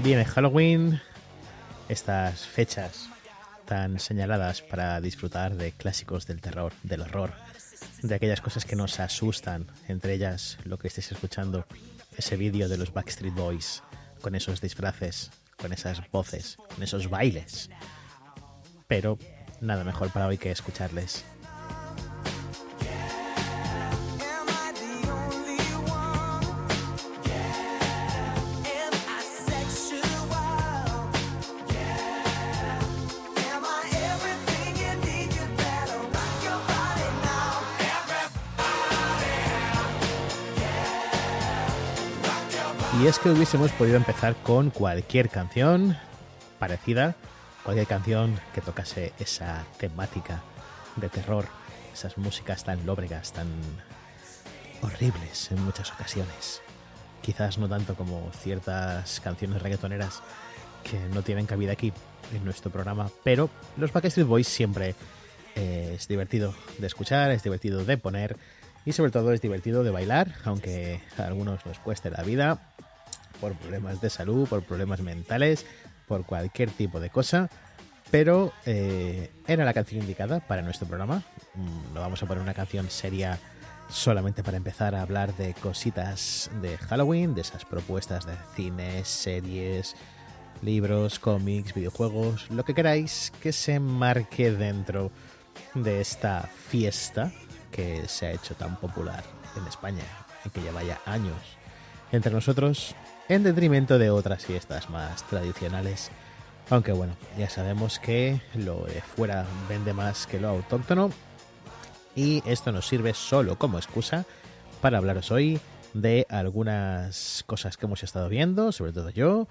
Viene Halloween, estas fechas tan señaladas para disfrutar de clásicos del terror, del horror, de aquellas cosas que nos asustan, entre ellas lo que estéis escuchando, ese vídeo de los Backstreet Boys, con esos disfraces, con esas voces, con esos bailes. Pero nada mejor para hoy que escucharles. Y es que hubiésemos podido empezar con cualquier canción parecida, cualquier canción que tocase esa temática de terror, esas músicas tan lóbregas, tan horribles en muchas ocasiones. Quizás no tanto como ciertas canciones reggaetoneras que no tienen cabida aquí en nuestro programa, pero los Backstreet Boys siempre es divertido de escuchar, es divertido de poner y sobre todo es divertido de bailar, aunque a algunos nos cueste la vida por problemas de salud, por problemas mentales, por cualquier tipo de cosa, pero era la canción indicada para nuestro programa. No vamos a poner una canción seria solamente para empezar a hablar de cositas de Halloween, de esas propuestas de cine, series, libros, cómics, videojuegos, lo que queráis que se marque dentro de esta fiesta que se ha hecho tan popular en España y que lleva ya años entre nosotros, en detrimento de otras fiestas más tradicionales. Aunque bueno, ya sabemos que lo de fuera vende más que lo autóctono, y esto nos sirve solo como excusa para hablaros hoy de algunas cosas que hemos estado viendo, sobre todo yo,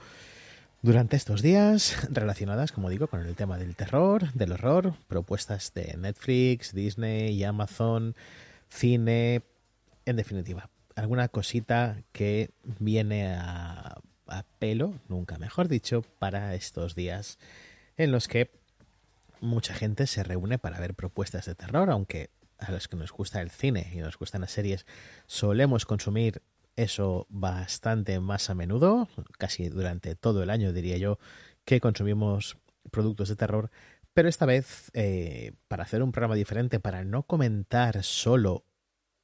durante estos días, relacionadas, como digo, con el tema del terror, del horror, propuestas de Netflix, Disney y Amazon, cine, en definitiva, alguna cosita que viene a pelo, nunca mejor dicho, para estos días en los que mucha gente se reúne para ver propuestas de terror, aunque a los que nos gusta el cine y nos gustan las series solemos consumir eso bastante más a menudo, casi durante todo el año diría yo que consumimos productos de terror, pero esta vez para hacer un programa diferente, para no comentar solo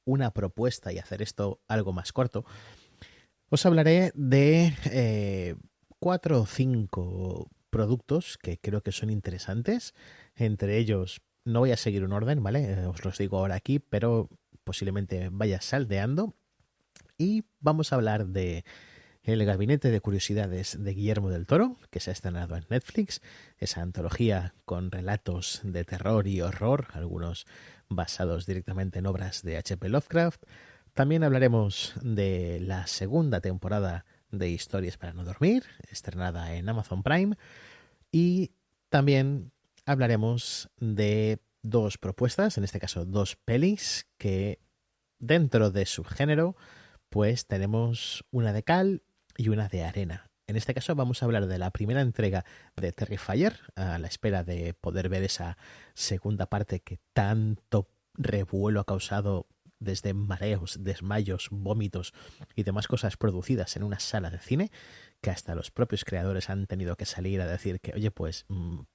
una propuesta y hacer esto algo más corto, os hablaré de 4 o 5 productos que creo que son interesantes. Entre ellos, no voy a seguir un orden, ¿vale? Os los digo ahora aquí, pero posiblemente vaya saldeando. Y vamos a hablar de El Gabinete de Curiosidades de Guillermo del Toro, que se ha estrenado en Netflix, esa antología con relatos de terror y horror, algunos basados directamente en obras de H. P. Lovecraft. También hablaremos de la segunda temporada de Historias para no dormir, estrenada en Amazon Prime, y también hablaremos de 2 propuestas, en este caso 2 pelis, que dentro de su género pues tenemos una de cal y una de arena. En este caso vamos a hablar de la primera entrega de Terrifier, a la espera de poder ver esa segunda parte que tanto revuelo ha causado desde mareos, desmayos, vómitos y demás cosas producidas en una sala de cine, que hasta los propios creadores han tenido que salir a decir que, oye, pues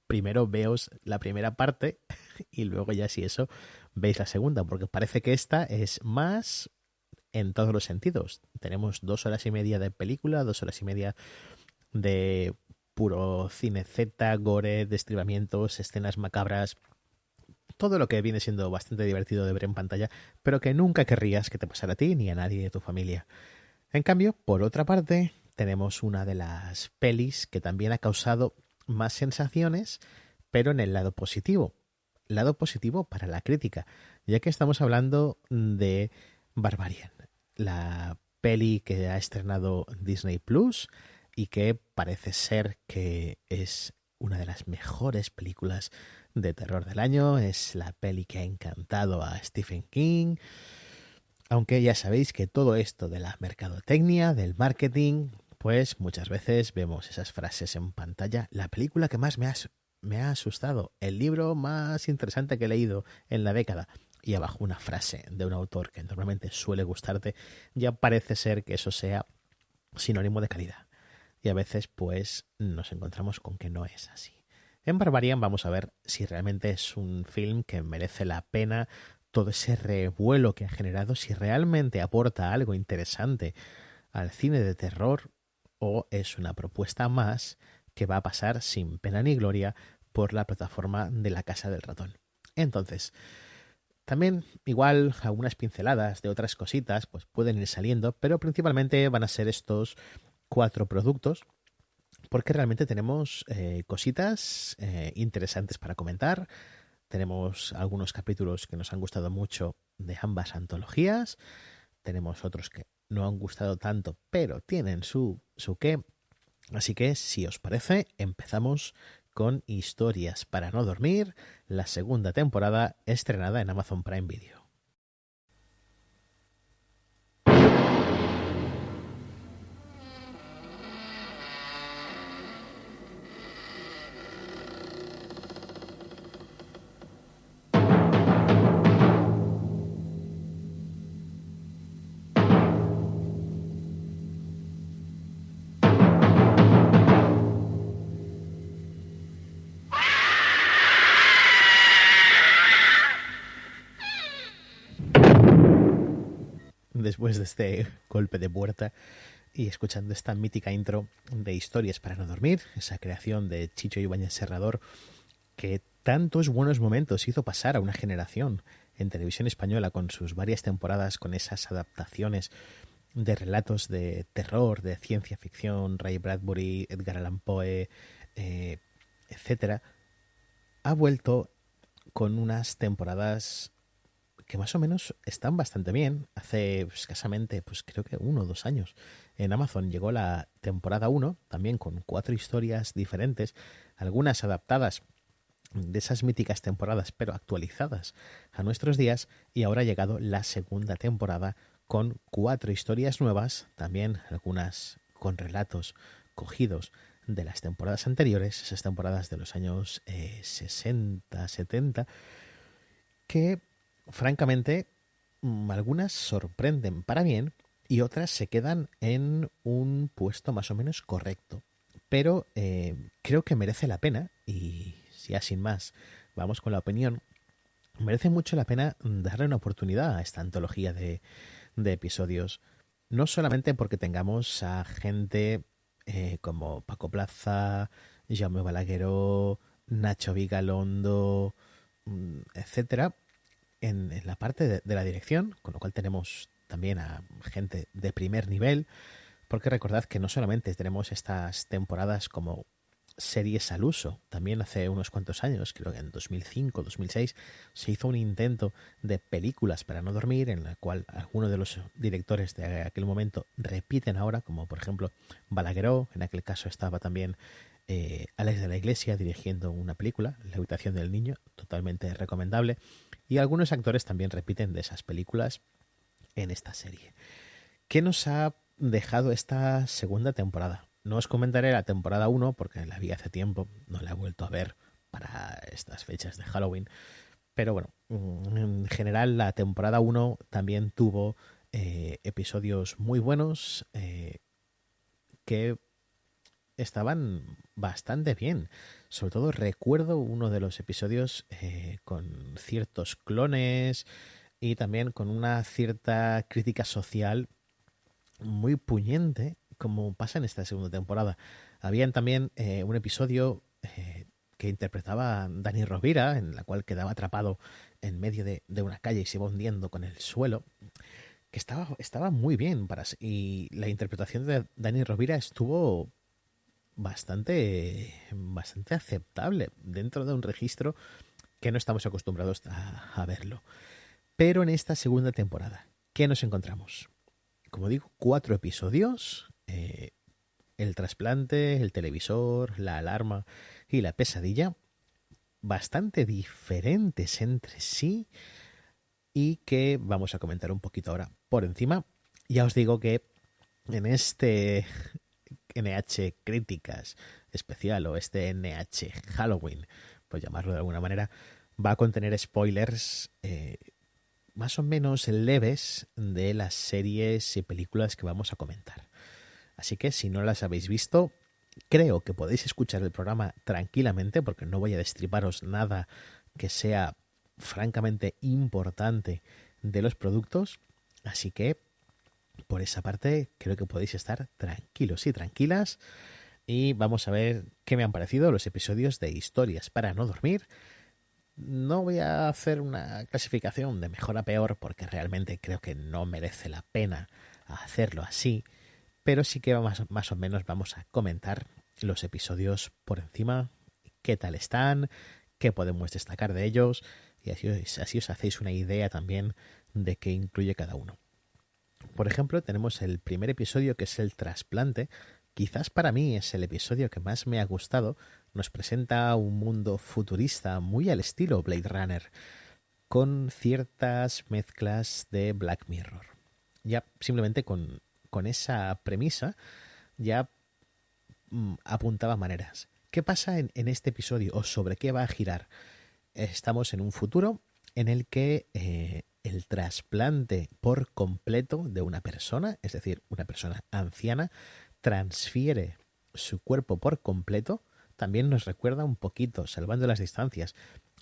primero veos la primera parte y luego ya si eso veis la segunda, porque parece que esta es más en todos los sentidos. Tenemos 2 horas y media de película, 2 horas y media de puro cine Z, gore, destribamientos, escenas macabras, todo lo que viene siendo bastante divertido de ver en pantalla, pero que nunca querrías que te pasara a ti ni a nadie de tu familia. En cambio, por otra parte, tenemos una de las pelis que también ha causado más sensaciones, pero en el lado positivo. Lado positivo para la crítica, ya que estamos hablando de Barbarian, la peli que ha estrenado Disney Plus y que parece ser que es una de las mejores películas de terror del año. Es la peli que ha encantado a Stephen King, aunque ya sabéis que todo esto de la mercadotecnia, del marketing, pues muchas veces vemos esas frases en pantalla: la película que más me ha asustado, el libro más interesante que he leído en la década, y abajo una frase de un autor que normalmente suele gustarte. Ya parece ser que eso sea sinónimo de calidad. y a veces pues nos encontramos con que no es así. En Barbarian vamos a ver si realmente es un film que merece la pena todo ese revuelo que ha generado, si realmente aporta algo interesante al cine de terror o es una propuesta más que va a pasar sin pena ni gloria por la plataforma de La Casa del Ratón. Entonces, también igual algunas pinceladas de otras cositas pues pueden ir saliendo, pero principalmente van a ser estos 4 productos porque realmente tenemos cositas interesantes para comentar. Tenemos algunos capítulos que nos han gustado mucho de ambas antologías. Tenemos otros que no han gustado tanto, pero tienen su qué. Así que, si os parece, empezamos con Historias para no dormir, la segunda temporada estrenada en Amazon Prime Video. Después de este golpe de puerta y escuchando esta mítica intro de Historias para no dormir, esa creación de Chicho Ibáñez Serrador que tantos buenos momentos hizo pasar a una generación en televisión española con sus varias temporadas, con esas adaptaciones de relatos de terror, de ciencia ficción, Ray Bradbury, Edgar Allan Poe, etcétera, ha vuelto con unas temporadas que más o menos están bastante bien. Hace escasamente, pues creo que 1 o 2 años, en Amazon llegó la temporada 1, también con 4 historias diferentes, algunas adaptadas de esas míticas temporadas, pero actualizadas a nuestros días, y ahora ha llegado la segunda temporada con 4 historias nuevas, también algunas con relatos cogidos de las temporadas anteriores, esas temporadas de los años 60, 70, que francamente algunas sorprenden para bien y otras se quedan en un puesto más o menos correcto. Pero creo que merece la pena, y ya sin más vamos con la opinión, merece mucho la pena darle una oportunidad a esta antología de episodios. No solamente porque tengamos a gente como Paco Plaza, Jaume Balagueró, Nacho Vigalondo, etcétera, en la parte de la dirección, con lo cual tenemos también a gente de primer nivel, porque recordad que no solamente tenemos estas temporadas como series al uso, también hace unos cuantos años, creo que en 2005, 2006, se hizo un intento de películas para no dormir, en la cual algunos de los directores de aquel momento repiten ahora, como por ejemplo Balagueró, en aquel caso estaba también Alex de la Iglesia dirigiendo una película, La habitación del niño, totalmente recomendable, y algunos actores también repiten de esas películas en esta serie. ¿Qué nos ha dejado esta segunda temporada? No os comentaré la temporada 1 porque la vi hace tiempo, no la he vuelto a ver para estas fechas de Halloween, pero bueno, en general la temporada 1 también tuvo episodios muy buenos que estaban bastante bien. Sobre todo recuerdo uno de los episodios con ciertos clones y también con una cierta crítica social muy puñente, como pasa en esta segunda temporada. Habían también un episodio que interpretaba Dani Rovira, en la cual quedaba atrapado en medio de una calle y se iba hundiendo con el suelo, que estaba muy bien. Y la interpretación de Dani Rovira estuvo bastante aceptable dentro de un registro que no estamos acostumbrados a verlo. Pero en esta segunda temporada, ¿qué nos encontramos? Como digo, 4 episodios. El trasplante, el televisor, la alarma y la pesadilla. Bastante diferentes entre sí. Y que vamos a comentar un poquito ahora por encima. Ya os digo que en este NH Críticas especial o este NH Halloween, por llamarlo de alguna manera, va a contener spoilers más o menos leves de las series y películas que vamos a comentar. Así que si no las habéis visto, creo que podéis escuchar el programa tranquilamente porque no voy a destriparos nada que sea francamente importante de los productos. Así que por esa parte creo que podéis estar tranquilos y tranquilas. Y vamos a ver qué me han parecido los episodios de Historias para no dormir. No voy a hacer una clasificación de mejor a peor porque realmente creo que no merece la pena hacerlo así, pero sí que más o menos vamos a comentar los episodios por encima, qué tal están, qué podemos destacar de ellos y así os hacéis una idea también de qué incluye cada uno. Por ejemplo, tenemos el primer episodio que es el trasplante. Quizás para mí es el episodio que más me ha gustado. Nos presenta un mundo futurista muy al estilo Blade Runner, con ciertas mezclas de Black Mirror. Ya simplemente con esa premisa ya apuntaba maneras. ¿Qué pasa en este episodio o sobre qué va a girar? Estamos en un futuro en el que el trasplante por completo de una persona, es decir, una persona anciana, transfiere su cuerpo por completo. También nos recuerda un poquito, salvando las distancias,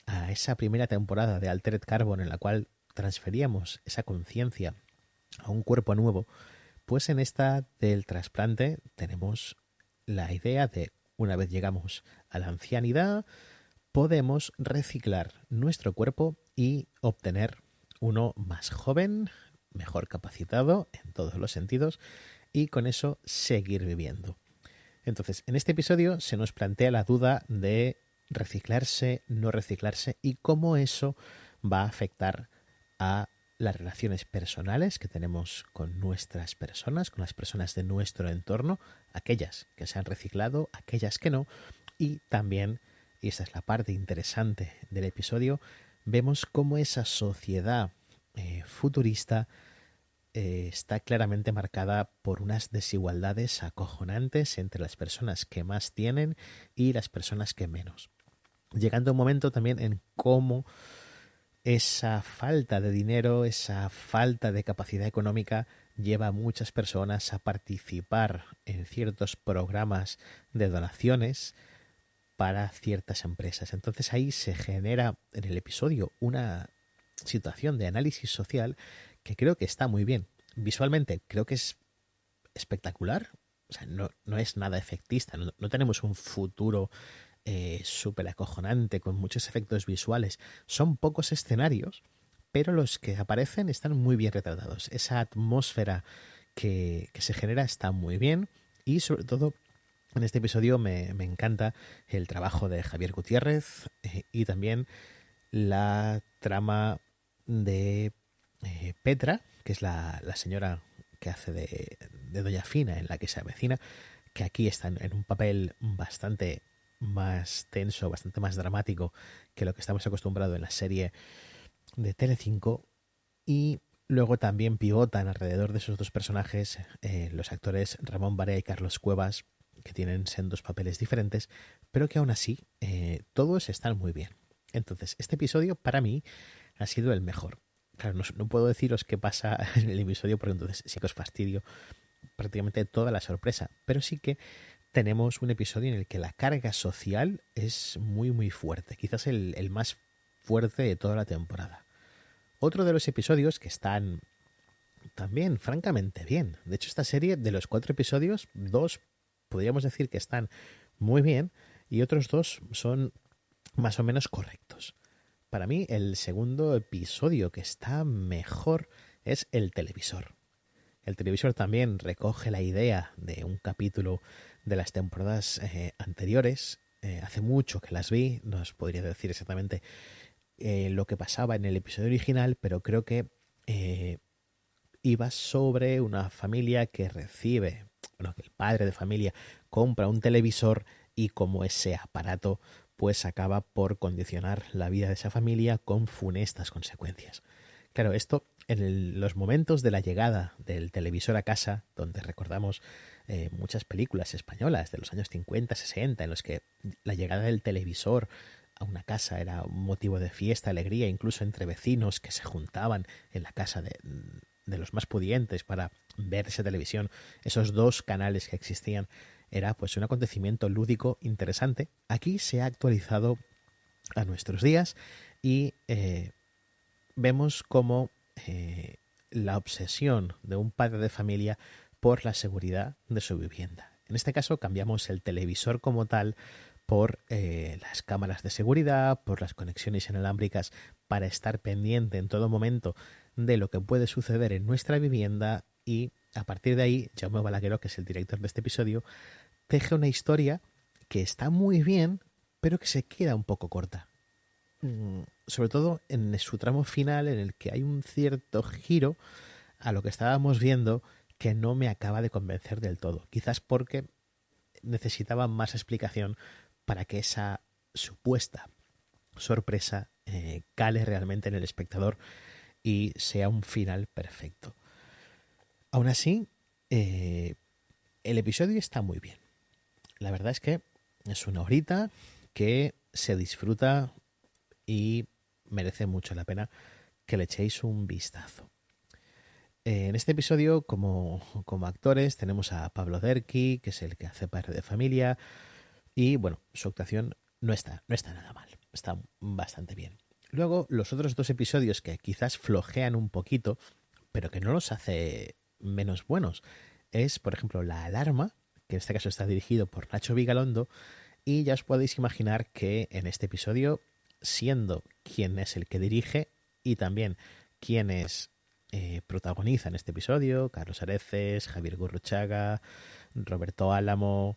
a esa primera temporada de Altered Carbon en la cual transferíamos esa conciencia a un cuerpo nuevo. Pues en esta del trasplante tenemos la idea de, una vez llegamos a la ancianidad, podemos reciclar nuestro cuerpo y obtener uno más joven, mejor capacitado en todos los sentidos y con eso seguir viviendo. Entonces, en este episodio se nos plantea la duda de reciclarse, no reciclarse y cómo eso va a afectar a las relaciones personales que tenemos con nuestras personas, con las personas de nuestro entorno, aquellas que se han reciclado, aquellas que no, y también, y esta es la parte interesante del episodio, vemos cómo esa sociedad futurista está claramente marcada por unas desigualdades acojonantes entre las personas que más tienen y las personas que menos. Llegando un momento también en cómo esa falta de dinero, esa falta de capacidad económica lleva a muchas personas a participar en ciertos programas de donaciones para ciertas empresas. Entonces ahí se genera en el episodio una situación de análisis social que creo que está muy bien. Visualmente creo que es espectacular. O sea, no es nada efectista. No tenemos un futuro súper acojonante con muchos efectos visuales. Son pocos escenarios, pero los que aparecen están muy bien retratados. Esa atmósfera que se genera está muy bien y sobre todo en este episodio me encanta el trabajo de Javier Gutiérrez y también la trama de Petra, que es la señora que hace de Doña Fina en la que se avecina, que aquí está en un papel bastante más tenso, bastante más dramático que lo que estamos acostumbrados en la serie de Telecinco. Y luego también pivotan alrededor de esos dos personajes los actores Ramón Barea y Carlos Cuevas, que tienen sendos papeles diferentes, pero que aún así todos están muy bien. Entonces, este episodio para mí ha sido el mejor. Claro, no puedo deciros qué pasa en el episodio porque entonces sí que os fastidio prácticamente toda la sorpresa, pero sí que tenemos un episodio en el que la carga social es muy muy fuerte, quizás el más fuerte de toda la temporada. Otro de los episodios que están también francamente bien. De hecho, esta serie, de los 4 episodios, 2 podríamos decir que están muy bien y otros 2 son más o menos correctos. Para mí, el segundo episodio que está mejor es el televisor. El televisor también recoge la idea de un capítulo de las temporadas anteriores. Hace mucho que las vi, no os podría decir exactamente lo que pasaba en el episodio original, pero creo que iba sobre una familia que recibe, bueno, que el padre de familia compra un televisor y como ese aparato pues acaba por condicionar la vida de esa familia con funestas consecuencias. Claro, esto en los momentos de la llegada del televisor a casa, donde recordamos muchas películas españolas de los años 50, 60, en los que la llegada del televisor a una casa era un motivo de fiesta, alegría, incluso entre vecinos que se juntaban en la casa de los más pudientes para ver esa televisión, esos dos canales que existían, era pues un acontecimiento lúdico interesante. Aquí se ha actualizado a nuestros días y vemos cómo la obsesión de un padre de familia por la seguridad de su vivienda. En este caso cambiamos el televisor como tal por las cámaras de seguridad, por las conexiones inalámbricas para estar pendiente en todo momento de lo que puede suceder en nuestra vivienda, y a partir de ahí Jaume Balagueró, que es el director de este episodio, teje una historia que está muy bien, pero que se queda un poco corta. Sobre todo en su tramo final, en el que hay un cierto giro a lo que estábamos viendo que no me acaba de convencer del todo. Quizás porque necesitaba más explicación para que esa supuesta sorpresa cale realmente en el espectador y sea un final perfecto. Aún así, el episodio está muy bien. La verdad es que es una horita que se disfruta y merece mucho la pena que le echéis un vistazo. En este episodio, como actores, tenemos a Pablo Derqui, que es el que hace padre de familia, y bueno, su actuación no está nada mal, está bastante bien. Luego, los otros dos episodios que quizás flojean un poquito, pero que no los hace menos buenos, es, por ejemplo, La Alarma, que en este caso está dirigido por Nacho Vigalondo, y ya os podéis imaginar que en este episodio, siendo quien es el que dirige y también quien es protagoniza en este episodio, Carlos Areces, Javier Gurruchaga, Roberto Álamo,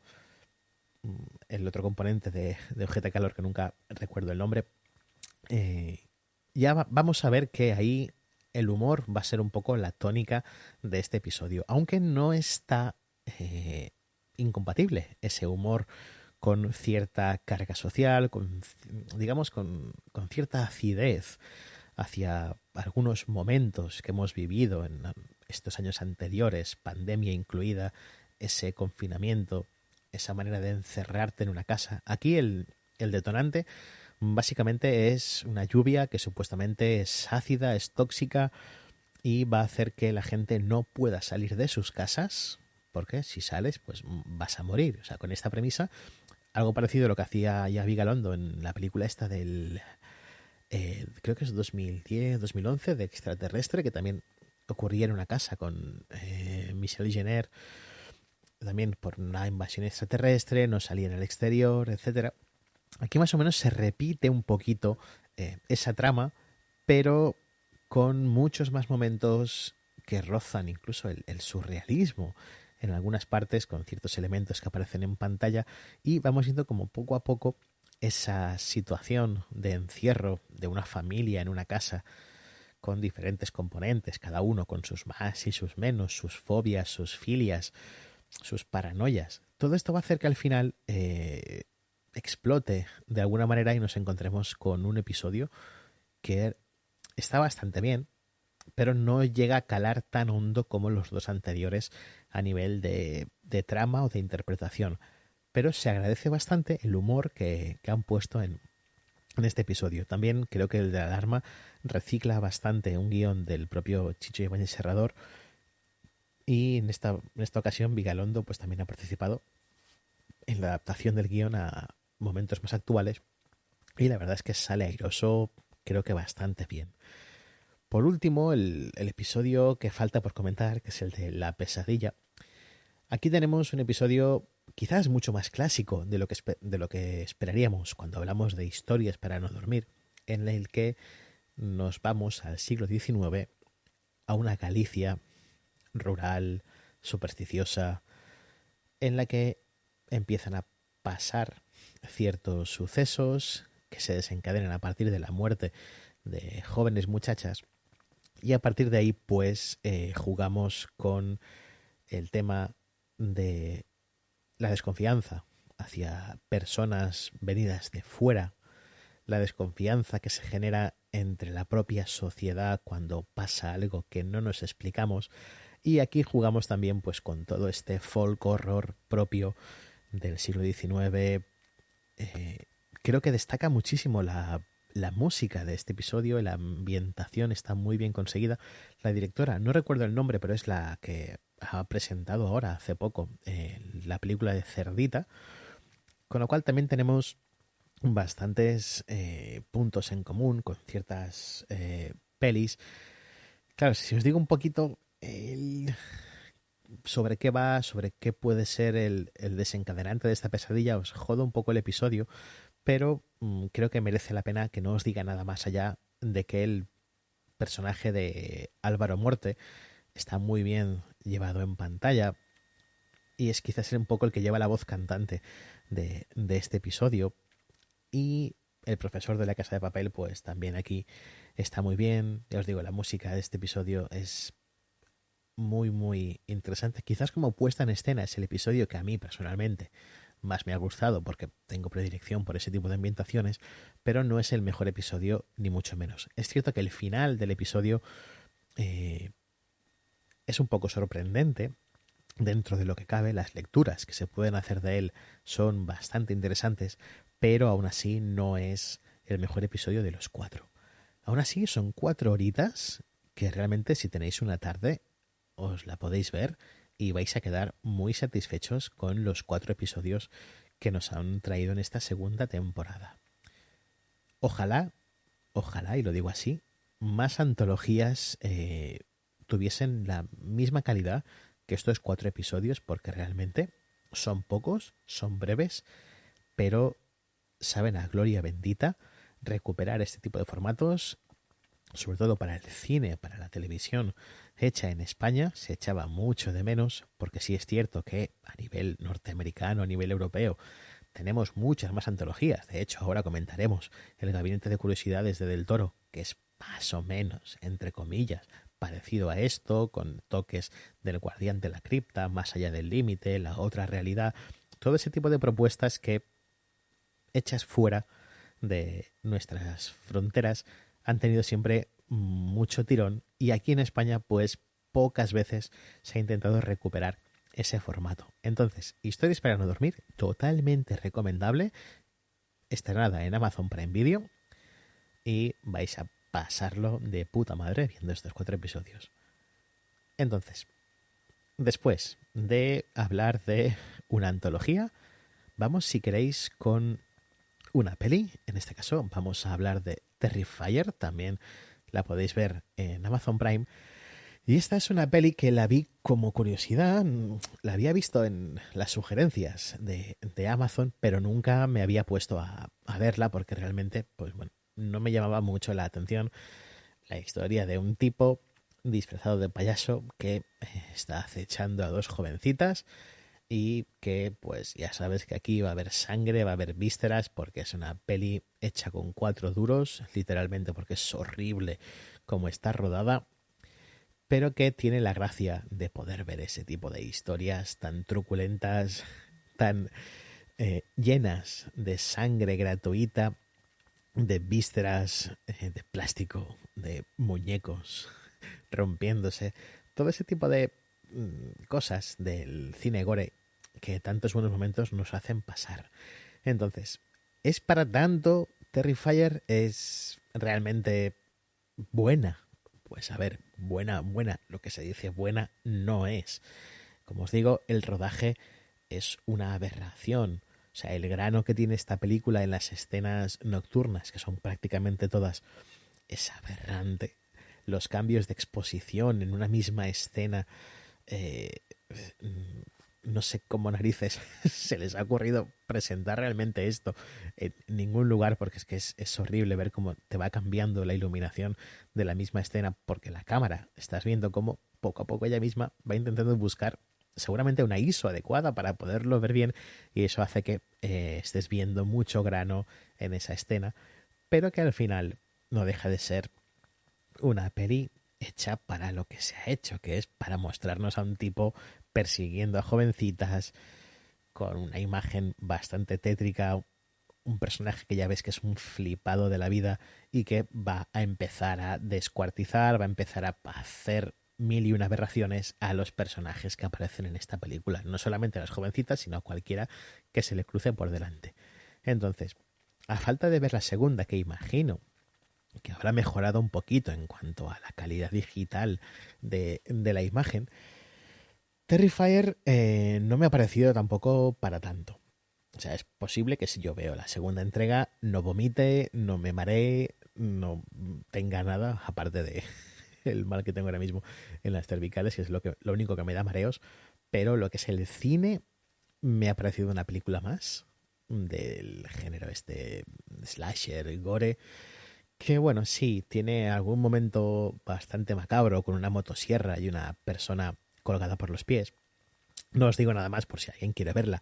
el otro componente de Ojete Calor, que nunca recuerdo el nombre, ya vamos a ver que ahí el humor va a ser un poco la tónica de este episodio, aunque no está incompatible ese humor con cierta carga social, digamos con cierta acidez hacia algunos momentos que hemos vivido en estos años anteriores, pandemia incluida, ese confinamiento, esa manera de encerrarte en una casa. Aquí el detonante básicamente es una lluvia que supuestamente es ácida, es tóxica y va a hacer que la gente no pueda salir de sus casas, porque si sales pues vas a morir. O sea, con esta premisa, algo parecido a lo que hacía ya Vigalondo en la película esta del creo que es 2010, 2011, de Extraterrestre, que también ocurría en una casa con Michelle Jenner, también por una invasión extraterrestre, no salía en el exterior, etcétera. Aquí más o menos se repite un poquito esa trama, pero con muchos más momentos que rozan incluso el surrealismo en algunas partes, con ciertos elementos que aparecen en pantalla, y vamos viendo como poco a poco esa situación de encierro de una familia en una casa con diferentes componentes, cada uno con sus más y sus menos, sus fobias, sus filias, sus paranoias. Todo esto va a hacer que al final explote de alguna manera y nos encontremos con un episodio que está bastante bien, pero no llega a calar tan hondo como los dos anteriores a nivel de trama o de interpretación. Pero se agradece bastante el humor que han puesto en este episodio. También creo que el de La Alarma recicla bastante un guión del propio Chicho Ibáñez Serrador, y en esta ocasión Vigalondo pues también ha participado en la adaptación del guión a momentos más actuales, y la verdad es que sale airoso, creo que bastante bien. Por último, el episodio que falta por comentar, que es el de La Pesadilla. Aquí tenemos un episodio quizás mucho más clásico de lo que esperaríamos cuando hablamos de historias para no dormir, en el que nos vamos al siglo XIX, a una Galicia rural, supersticiosa, en la que empiezan a pasar ciertos sucesos que se desencadenan a partir de la muerte de jóvenes muchachas, y a partir de ahí pues jugamos con el tema de la desconfianza hacia personas venidas de fuera, la desconfianza que se genera entre la propia sociedad cuando pasa algo que no nos explicamos, y aquí jugamos también pues con todo este folk horror propio del siglo XIX. Creo que destaca muchísimo la La música de este episodio, la ambientación está muy bien conseguida. La directora, no recuerdo el nombre, pero es la que ha presentado ahora, hace poco, la película de Cerdita, con lo cual también tenemos bastantes puntos en común con ciertas pelis. Claro, si os digo un poquito sobre qué va, sobre qué puede ser el desencadenante de esta pesadilla, os jodo un poco el episodio, pero creo que merece la pena que no os diga nada más allá de que el personaje de Álvaro Morte está muy bien llevado en pantalla y es quizás un poco el que lleva la voz cantante de este episodio. Y el profesor de La Casa de Papel, pues también aquí está muy bien. Ya os digo, la música de este episodio es muy, muy interesante. Quizás como puesta en escena es el episodio que a mí personalmente más me ha gustado porque tengo predilección por ese tipo de ambientaciones, pero no es el mejor episodio ni mucho menos. Es cierto que el final del episodio es un poco sorprendente dentro de lo que cabe. Las lecturas que se pueden hacer de él son bastante interesantes, pero aún así no es el mejor episodio de los 4. Aún así son 4 horitas que realmente si tenéis una tarde os la podéis ver y vais a quedar muy satisfechos con los 4 episodios que nos han traído en esta segunda temporada. Ojalá, ojalá, y lo digo así, más antologías tuviesen la misma calidad que estos 4 episodios, porque realmente son pocos, son breves, pero saben a gloria bendita recuperar este tipo de formatos, sobre todo para el cine, para la televisión hecha en España. Se echaba mucho de menos, porque sí es cierto que a nivel norteamericano, a nivel europeo, tenemos muchas más antologías. De hecho, ahora comentaremos El Gabinete de Curiosidades de Del Toro, que es más o menos, entre comillas, parecido a esto, con toques del Guardián de la Cripta, Más allá del límite, La otra realidad, todo ese tipo de propuestas que, hechas fuera de nuestras fronteras, han tenido siempre mucho tirón, y aquí en España pues pocas veces se ha intentado recuperar ese formato. Entonces, Historias para no dormir, totalmente recomendable, estrenada en Amazon Prime Video, y vais a pasarlo de puta madre viendo estos 4 episodios. Entonces, después de hablar de una antología, vamos, si queréis, con una peli. En este caso vamos a hablar de Terrifier, también la podéis ver en Amazon Prime. Y esta es una peli que la vi como curiosidad, la había visto en las sugerencias de Amazon, pero nunca me había puesto a verla porque realmente, pues bueno, no me llamaba mucho la atención la historia de un tipo disfrazado de payaso que está acechando a 2 jovencitas y que pues ya sabes que aquí va a haber sangre, va a haber vísceras, porque es una peli hecha con 4 duros, literalmente, porque es horrible como está rodada, pero que tiene la gracia de poder ver ese tipo de historias tan truculentas, tan llenas de sangre gratuita, de vísceras, de plástico, de muñecos rompiéndose, todo ese tipo de cosas del cine gore que tantos buenos momentos nos hacen pasar. Entonces, ¿es para tanto? Terrifier es realmente buena. Pues a ver, buena, lo que se dice buena no es. Como os digo, el rodaje es una aberración. O sea, el grano que tiene esta película en las escenas nocturnas, que son prácticamente todas, es aberrante. Los cambios de exposición en una misma escena, eh, no sé cómo narices se les ha ocurrido presentar realmente esto en ningún lugar, porque es horrible ver cómo te va cambiando la iluminación de la misma escena, porque la cámara, estás viendo cómo poco a poco ella misma va intentando buscar seguramente una ISO adecuada para poderlo ver bien, y eso hace que estés viendo mucho grano en esa escena, pero que al final no deja de ser una peli hecha para lo que se ha hecho, que es para mostrarnos a un tipo persiguiendo a jovencitas con una imagen bastante tétrica, un personaje que ya ves que es un flipado de la vida y que va a empezar a descuartizar, va a empezar a hacer mil y una aberraciones a los personajes que aparecen en esta película, no solamente a las jovencitas, sino a cualquiera que se le cruce por delante. Entonces, a falta de ver la segunda, que imagino que habrá mejorado un poquito en cuanto a la calidad digital de la imagen, Terrifier no me ha parecido tampoco para tanto. O sea, es posible que si yo veo la segunda entrega no vomite, no me maree, no tenga nada, aparte de el mal que tengo ahora mismo en las cervicales, que es lo único que me da mareos, pero lo que es el cine me ha parecido una película más del género este slasher, gore, que bueno, sí, tiene algún momento bastante macabro con una motosierra y una persona colgada por los pies. No os digo nada más por si alguien quiere verla,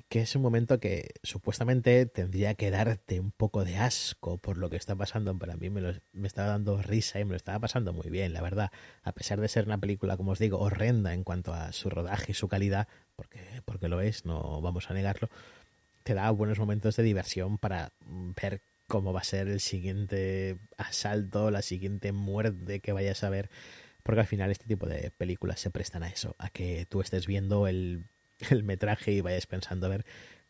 que es un momento que supuestamente tendría que darte un poco de asco por lo que está pasando. Para mí me estaba dando risa y me lo estaba pasando muy bien, la verdad. A pesar de ser una película, como os digo, horrenda en cuanto a su rodaje y su calidad, porque lo es, no vamos a negarlo, te da buenos momentos de diversión para ver cómo va a ser el siguiente asalto, la siguiente muerte que vayas a ver, porque al final este tipo de películas se prestan a eso, a que tú estés viendo el metraje y vayas pensando a ver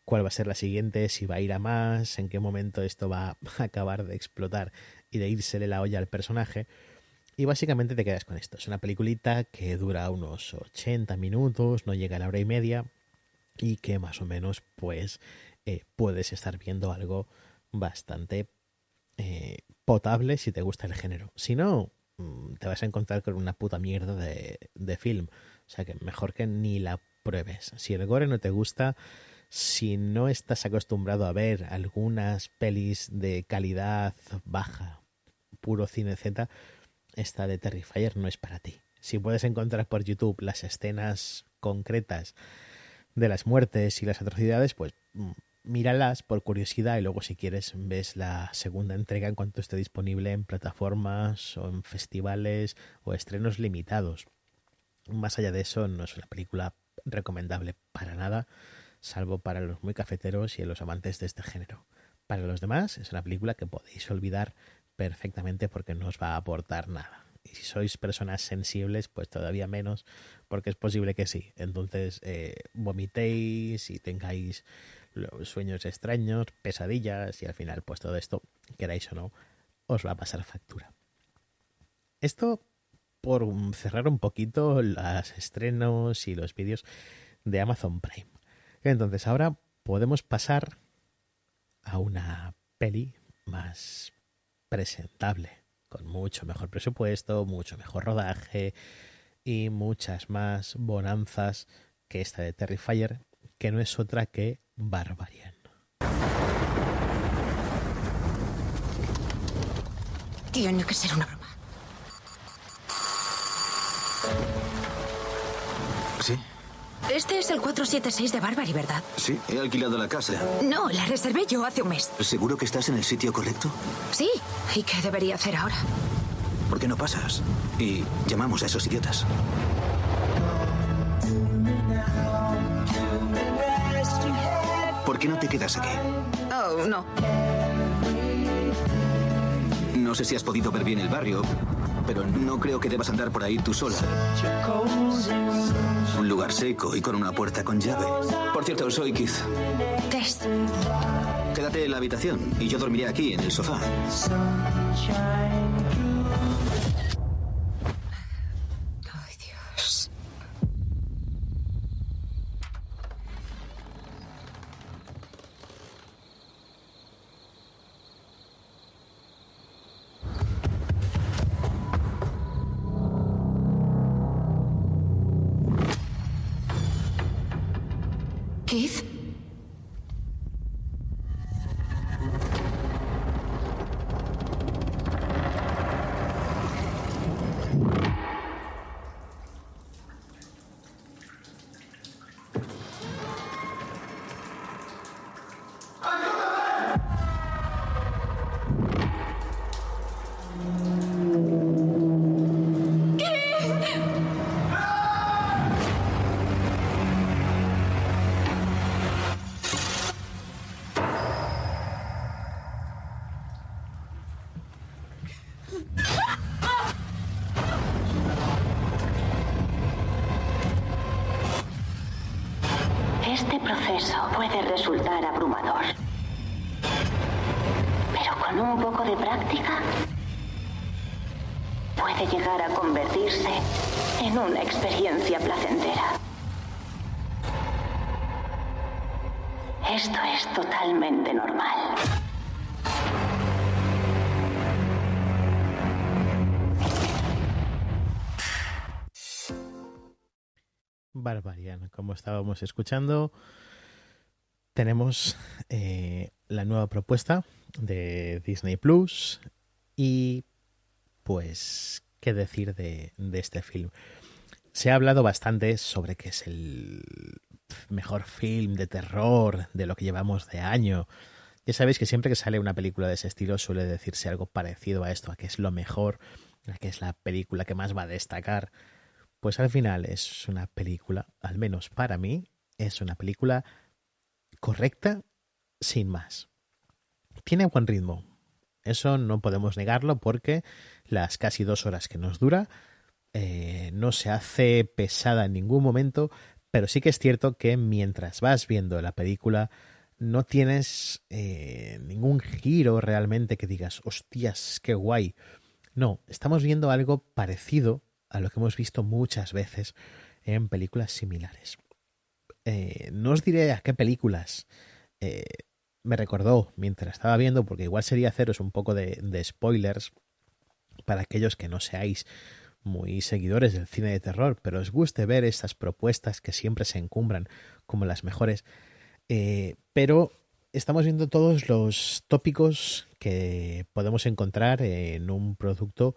cuál va a ser la siguiente, si va a ir a más, en qué momento esto va a acabar de explotar y de írsele la olla al personaje. Y básicamente te quedas con esto. Es una peliculita que dura unos 80 minutos, no llega a la hora y media, y que más o menos pues puedes estar viendo algo bastante potable si te gusta el género. Si no, te vas a encontrar con una puta mierda de film. O sea que mejor que ni la pruebes. Si el gore no te gusta, si no estás acostumbrado a ver algunas pelis de calidad baja, puro cine Z, esta de Terrifier no es para ti. Si puedes encontrar por YouTube las escenas concretas de las muertes y las atrocidades, pues míralas por curiosidad y luego si quieres ves la segunda entrega en cuanto esté disponible en plataformas o en festivales o estrenos limitados. Más allá de eso, no es una película recomendable para nada, salvo para los muy cafeteros y los amantes de este género. Para los demás es una película que podéis olvidar perfectamente porque no os va a aportar nada. Y si sois personas sensibles, pues todavía menos, porque es posible que sí. Entonces vomitéis y tengáis sueños extraños, pesadillas, y al final pues todo esto, queráis o no, os va a pasar factura. Esto por cerrar un poquito los estrenos y los vídeos de Amazon Prime. Entonces ahora podemos pasar a una peli más presentable, con mucho mejor presupuesto, mucho mejor rodaje y muchas más bonanzas que esta de Terrifier, que no es otra que Barbarian. Tiene que ser una broma. ¿Sí? Este es el 476 de Barbary, ¿verdad? Sí, he alquilado la casa. No, la reservé yo hace un mes. ¿Seguro que estás en el sitio correcto? Sí. ¿Y qué debería hacer ahora? ¿Por qué no pasas? Y llamamos a esos idiotas. ¿Por qué no te quedas aquí? Oh, no. No sé si has podido ver bien el barrio, pero no creo que debas andar por ahí tú sola. Un lugar seco y con una puerta con llave. Por cierto, soy Keith. Tess. Quédate en la habitación y yo dormiré aquí, en el sofá. Ay, Dios. Keith. Este proceso puede resultar abrumador. con un poco de práctica, puede llegar a convertirse en una experiencia placentera. Esto es totalmente normal. Barbarian, como estábamos escuchando, tenemos la nueva propuesta de Disney Plus y pues qué decir de este film. Se ha hablado bastante sobre que es el mejor film de terror de lo que llevamos de año. Ya sabéis que siempre que sale una película de ese estilo suele decirse algo parecido a esto, a que es lo mejor, a que es la película que más va a destacar. Pues al final es una película, al menos para mí, es una película correcta, sin más. Tiene buen ritmo. Eso no podemos negarlo porque las casi 2 horas que nos dura no se hace pesada en ningún momento, pero sí que es cierto que mientras vas viendo la película no tienes ningún giro realmente que digas, hostias, qué guay. No, estamos viendo algo parecido a lo que hemos visto muchas veces en películas similares. No os diré a qué películas eh, me recordó mientras estaba viendo, porque igual sería haceros un poco de spoilers para aquellos que no seáis muy seguidores del cine de terror, pero os guste ver estas propuestas que siempre se encumbran como las mejores. Pero estamos viendo todos los tópicos que podemos encontrar en un producto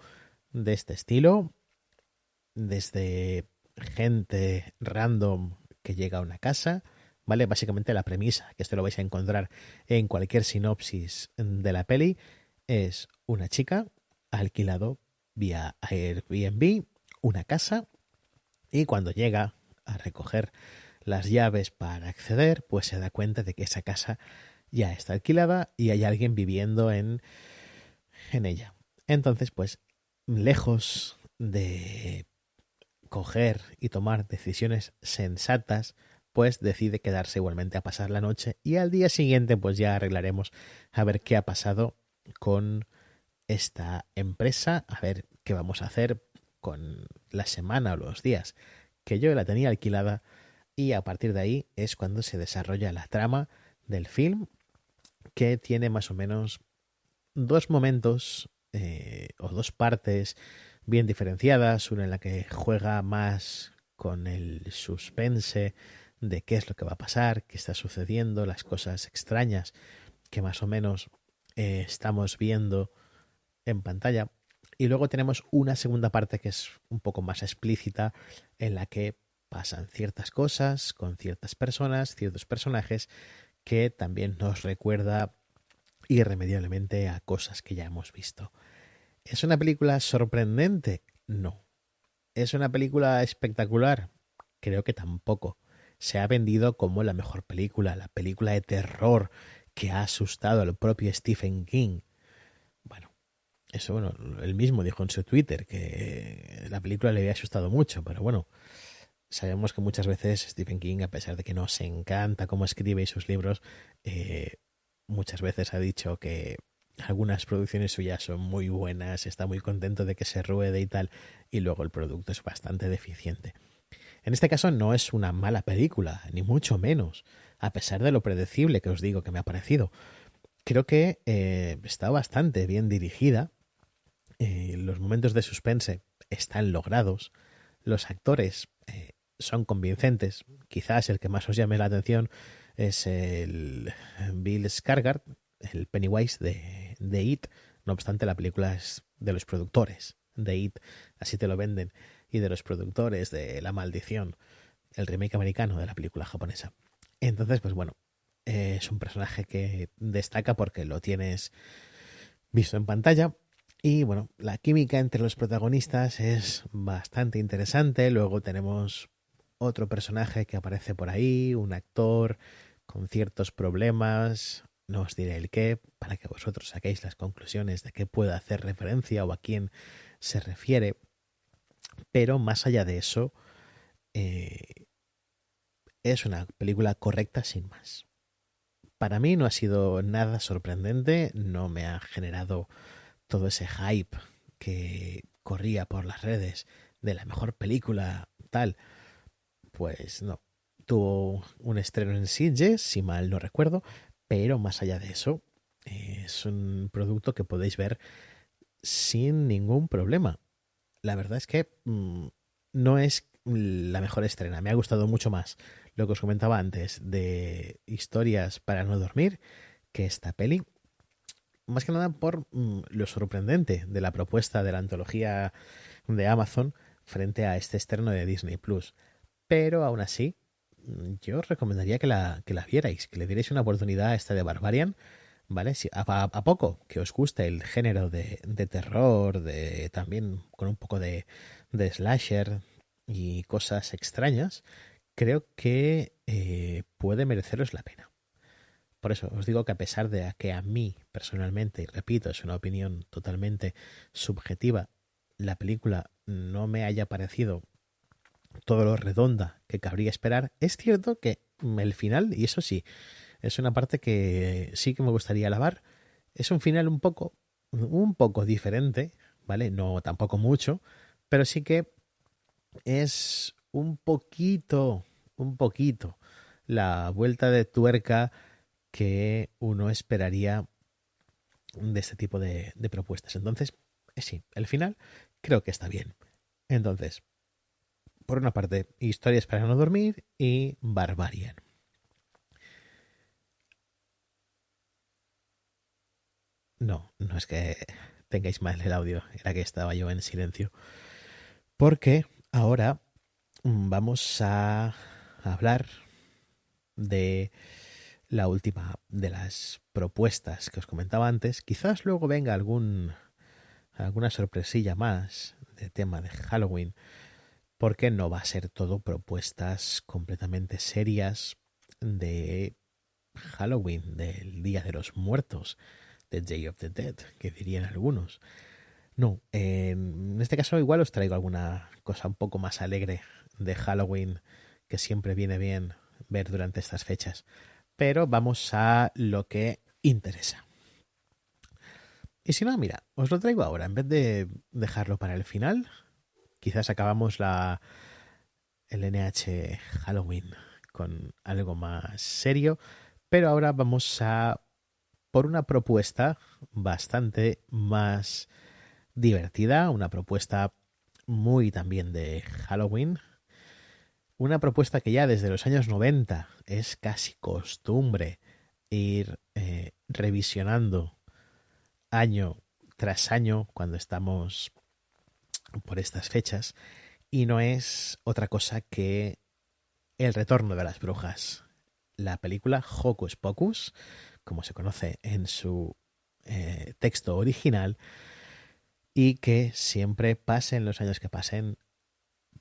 de este estilo, desde gente random que llega a una casa, ¿vale? Básicamente la premisa, que esto lo vais a encontrar en cualquier sinopsis de la peli, es una chica ha alquilado vía Airbnb una casa y cuando llega a recoger las llaves para acceder, pues se da cuenta de que esa casa ya está alquilada y hay alguien viviendo en ella. Entonces, pues, lejos de coger y tomar decisiones sensatas, pues decide quedarse igualmente a pasar la noche y al día siguiente pues ya arreglaremos a ver qué ha pasado con esta empresa, a ver qué vamos a hacer con la semana o los días que yo la tenía alquilada y a partir de ahí es cuando se desarrolla la trama del film, que tiene más o menos dos momentos o dos partes bien diferenciadas, una en la que juega más con el suspense de qué es lo que va a pasar, qué está sucediendo, las cosas extrañas que más o menos estamos viendo en pantalla. Y luego tenemos una segunda parte que es un poco más explícita, en la que pasan ciertas cosas con ciertas personas, ciertos personajes, que también nos recuerda irremediablemente a cosas que ya hemos visto. ¿Es una película sorprendente? No. ¿Es una película espectacular? Creo que tampoco. Se ha vendido como la mejor película, la película de terror que ha asustado al propio Stephen King. Bueno, eso, bueno, él mismo dijo en su Twitter que la película le había asustado mucho, pero bueno, sabemos que muchas veces Stephen King, a pesar de que nos encanta cómo escribe y sus libros, muchas veces ha dicho que algunas producciones suyas son muy buenas, está muy contento de que se ruede y tal, y luego el producto es bastante deficiente. En este caso no es una mala película, ni mucho menos, a pesar de lo predecible que os digo que me ha parecido. Creo que está bastante bien dirigida, los momentos de suspense están logrados, los actores son convincentes, quizás el que más os llame la atención es el Bill Skarsgård, el Pennywise de It. No obstante, la película es de los productores de It, así te lo venden, y de los productores de La Maldición, el remake americano de la película japonesa. Entonces, pues bueno, es un personaje que destaca porque lo tienes visto en pantalla. Y bueno, la química entre los protagonistas es bastante interesante. Luego tenemos otro personaje que aparece por ahí, un actor con ciertos problemas, no os diré el qué, para que vosotros saquéis las conclusiones de qué puede hacer referencia o a quién se refiere, pero más allá de eso, es una película correcta sin más. para mí no ha sido nada sorprendente, no me ha generado todo ese hype que corría por las redes de la mejor película, tal. Pues no. Tuvo un estreno en Sitges, si mal no recuerdo, pero más allá de eso, es un producto que podéis ver sin ningún problema. La verdad es que no es la mejor estrena. Me ha gustado mucho más lo que os comentaba antes de Historias para no dormir que esta peli. Más que nada por lo sorprendente de la propuesta de la antología de Amazon frente a este estreno de Disney Plus. Pero aún así, yo os recomendaría que la vierais, que le dierais una oportunidad a esta de Barbarian, ¿vale? Si, a poco que os guste el género de terror, de también con un poco de slasher y cosas extrañas, creo que puede mereceros la pena. Por eso os digo que a pesar de que a mí personalmente, y repito, es una opinión totalmente subjetiva, la película no me haya parecido todo lo redonda que cabría esperar, es cierto que el final, y eso sí, es una parte que sí que me gustaría alabar, es un final un poco diferente, ¿vale? No tampoco mucho, pero sí que es un poquito la vuelta de tuerca que uno esperaría de este tipo de propuestas. Entonces, sí, el final creo que está bien. Entonces, por una parte, Historias para no dormir y Barbarian. No, no es que tengáis mal el audio, era que estaba yo en silencio. Porque ahora vamos a hablar de la última de las propuestas que os comentaba antes. Quizás luego venga alguna sorpresilla más de tema de Halloween, porque no va a ser todo propuestas completamente serias de Halloween, del Día de los Muertos, de Day of the Dead, que dirían algunos. No, en este caso igual os traigo alguna cosa un poco más alegre de Halloween, que siempre viene bien ver durante estas fechas. Pero vamos a lo que interesa. Y si no, mira, os lo traigo ahora, en vez de dejarlo para el final. Quizás acabamos el NH Halloween con algo más serio, pero ahora vamos a por una propuesta bastante más divertida, una propuesta muy también de Halloween, una propuesta que ya desde los años 90 es casi costumbre ir revisionando año tras año cuando estamos por estas fechas, y no es otra cosa que El retorno de las brujas, la película Hocus Pocus, como se conoce en su texto original, y que siempre pasen los años que pasen,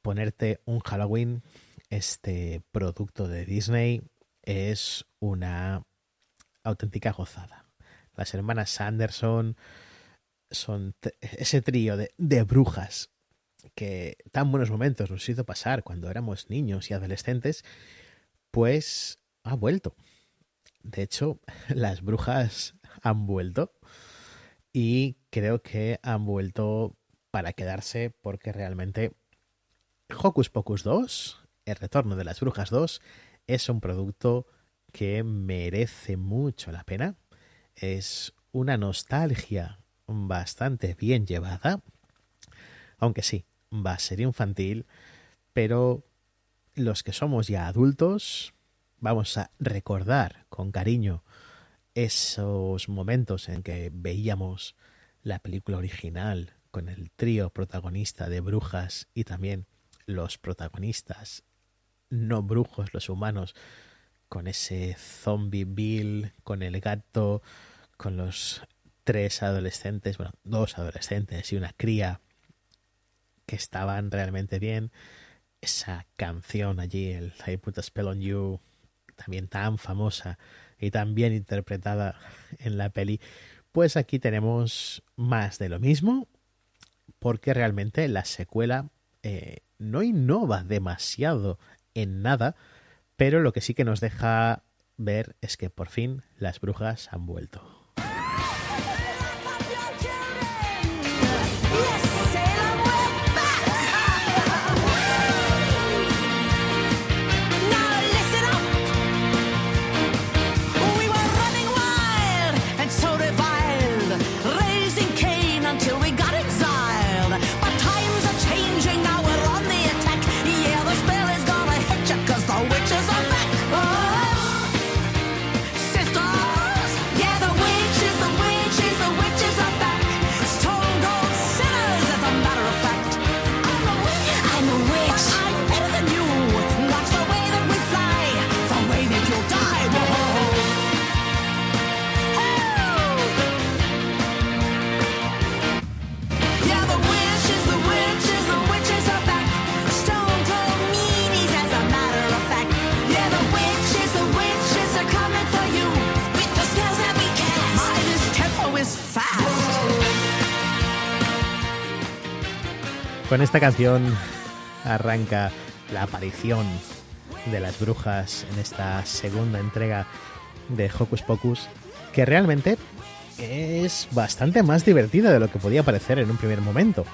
ponerte un Halloween, este producto de Disney, es una auténtica gozada. Las hermanas Sanderson son ese trío de brujas que tan buenos momentos nos hizo pasar cuando éramos niños y adolescentes, pues ha vuelto. De hecho, las brujas han vuelto y creo que han vuelto para quedarse, porque realmente Hocus Pocus 2, El retorno de las brujas 2, es un producto que merece mucho la pena. Es una nostalgia bastante bien llevada, aunque sí, va a ser infantil, pero los que somos ya adultos vamos a recordar con cariño esos momentos en que veíamos la película original con el trío protagonista de brujas y también los protagonistas no brujos, los humanos, con ese zombie Bill, con el gato, con los tres adolescentes, bueno, dos adolescentes y una cría que estaban realmente bien. Esa canción allí, el I Put a Spell on You, también tan famosa y tan bien interpretada en la peli, pues aquí tenemos más de lo mismo, porque realmente la secuela no innova demasiado en nada, pero lo que sí que nos deja ver es que por fin las brujas han vuelto. Con esta canción arranca la aparición de las brujas en esta segunda entrega de Hocus Pocus, que realmente es bastante más divertida de lo que podía parecer en un primer momento.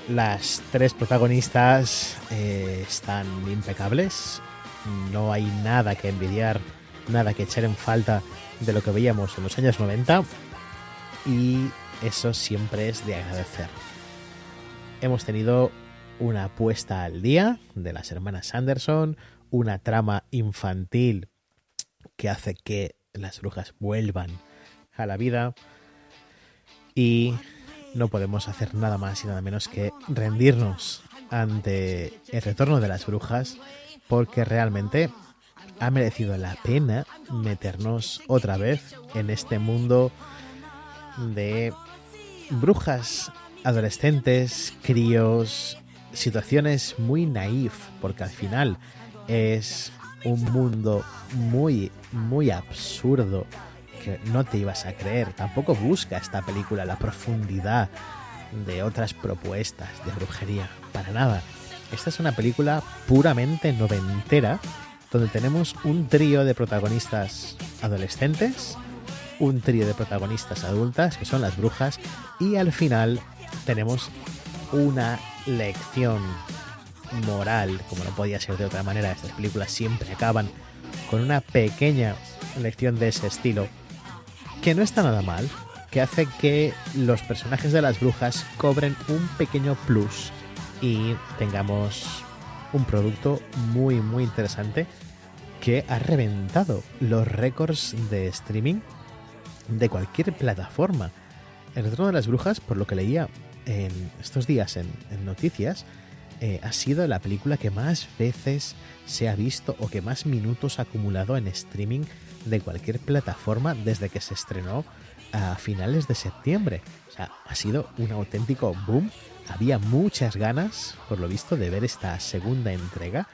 Las tres protagonistas están impecables, no hay nada que envidiar, nada que echar en falta de lo que veíamos en los años 90, y eso siempre es de agradecer. Hemos tenido una puesta al día de las hermanas Sanderson, una trama infantil que hace que las brujas vuelvan a la vida, y no podemos hacer nada más y nada menos que rendirnos ante el retorno de las brujas, porque realmente ha merecido la pena meternos otra vez en este mundo de brujas, adolescentes, críos, situaciones muy naif, porque al final es un mundo muy, muy absurdo que no te ibas a creer. Tampoco busca esta película la profundidad de otras propuestas de brujería, para nada. Esta es una película puramente noventera, donde tenemos un trío de protagonistas adolescentes, un trío de protagonistas adultas, que son las brujas, y al final tenemos una lección moral, como no podía ser de otra manera. Estas películas siempre acaban con una pequeña lección de ese estilo, que no está nada mal, que hace que los personajes de las brujas cobren un pequeño plus y tengamos un producto muy, muy interesante que ha reventado los récords de streaming de cualquier plataforma. El retorno de las brujas, por lo que leía en estos días en noticias, ha sido la película que más veces se ha visto o que más minutos ha acumulado en streaming de cualquier plataforma desde que se estrenó a finales de septiembre. O sea, ha sido un auténtico boom. Había muchas ganas, por lo visto, de ver esta segunda entrega,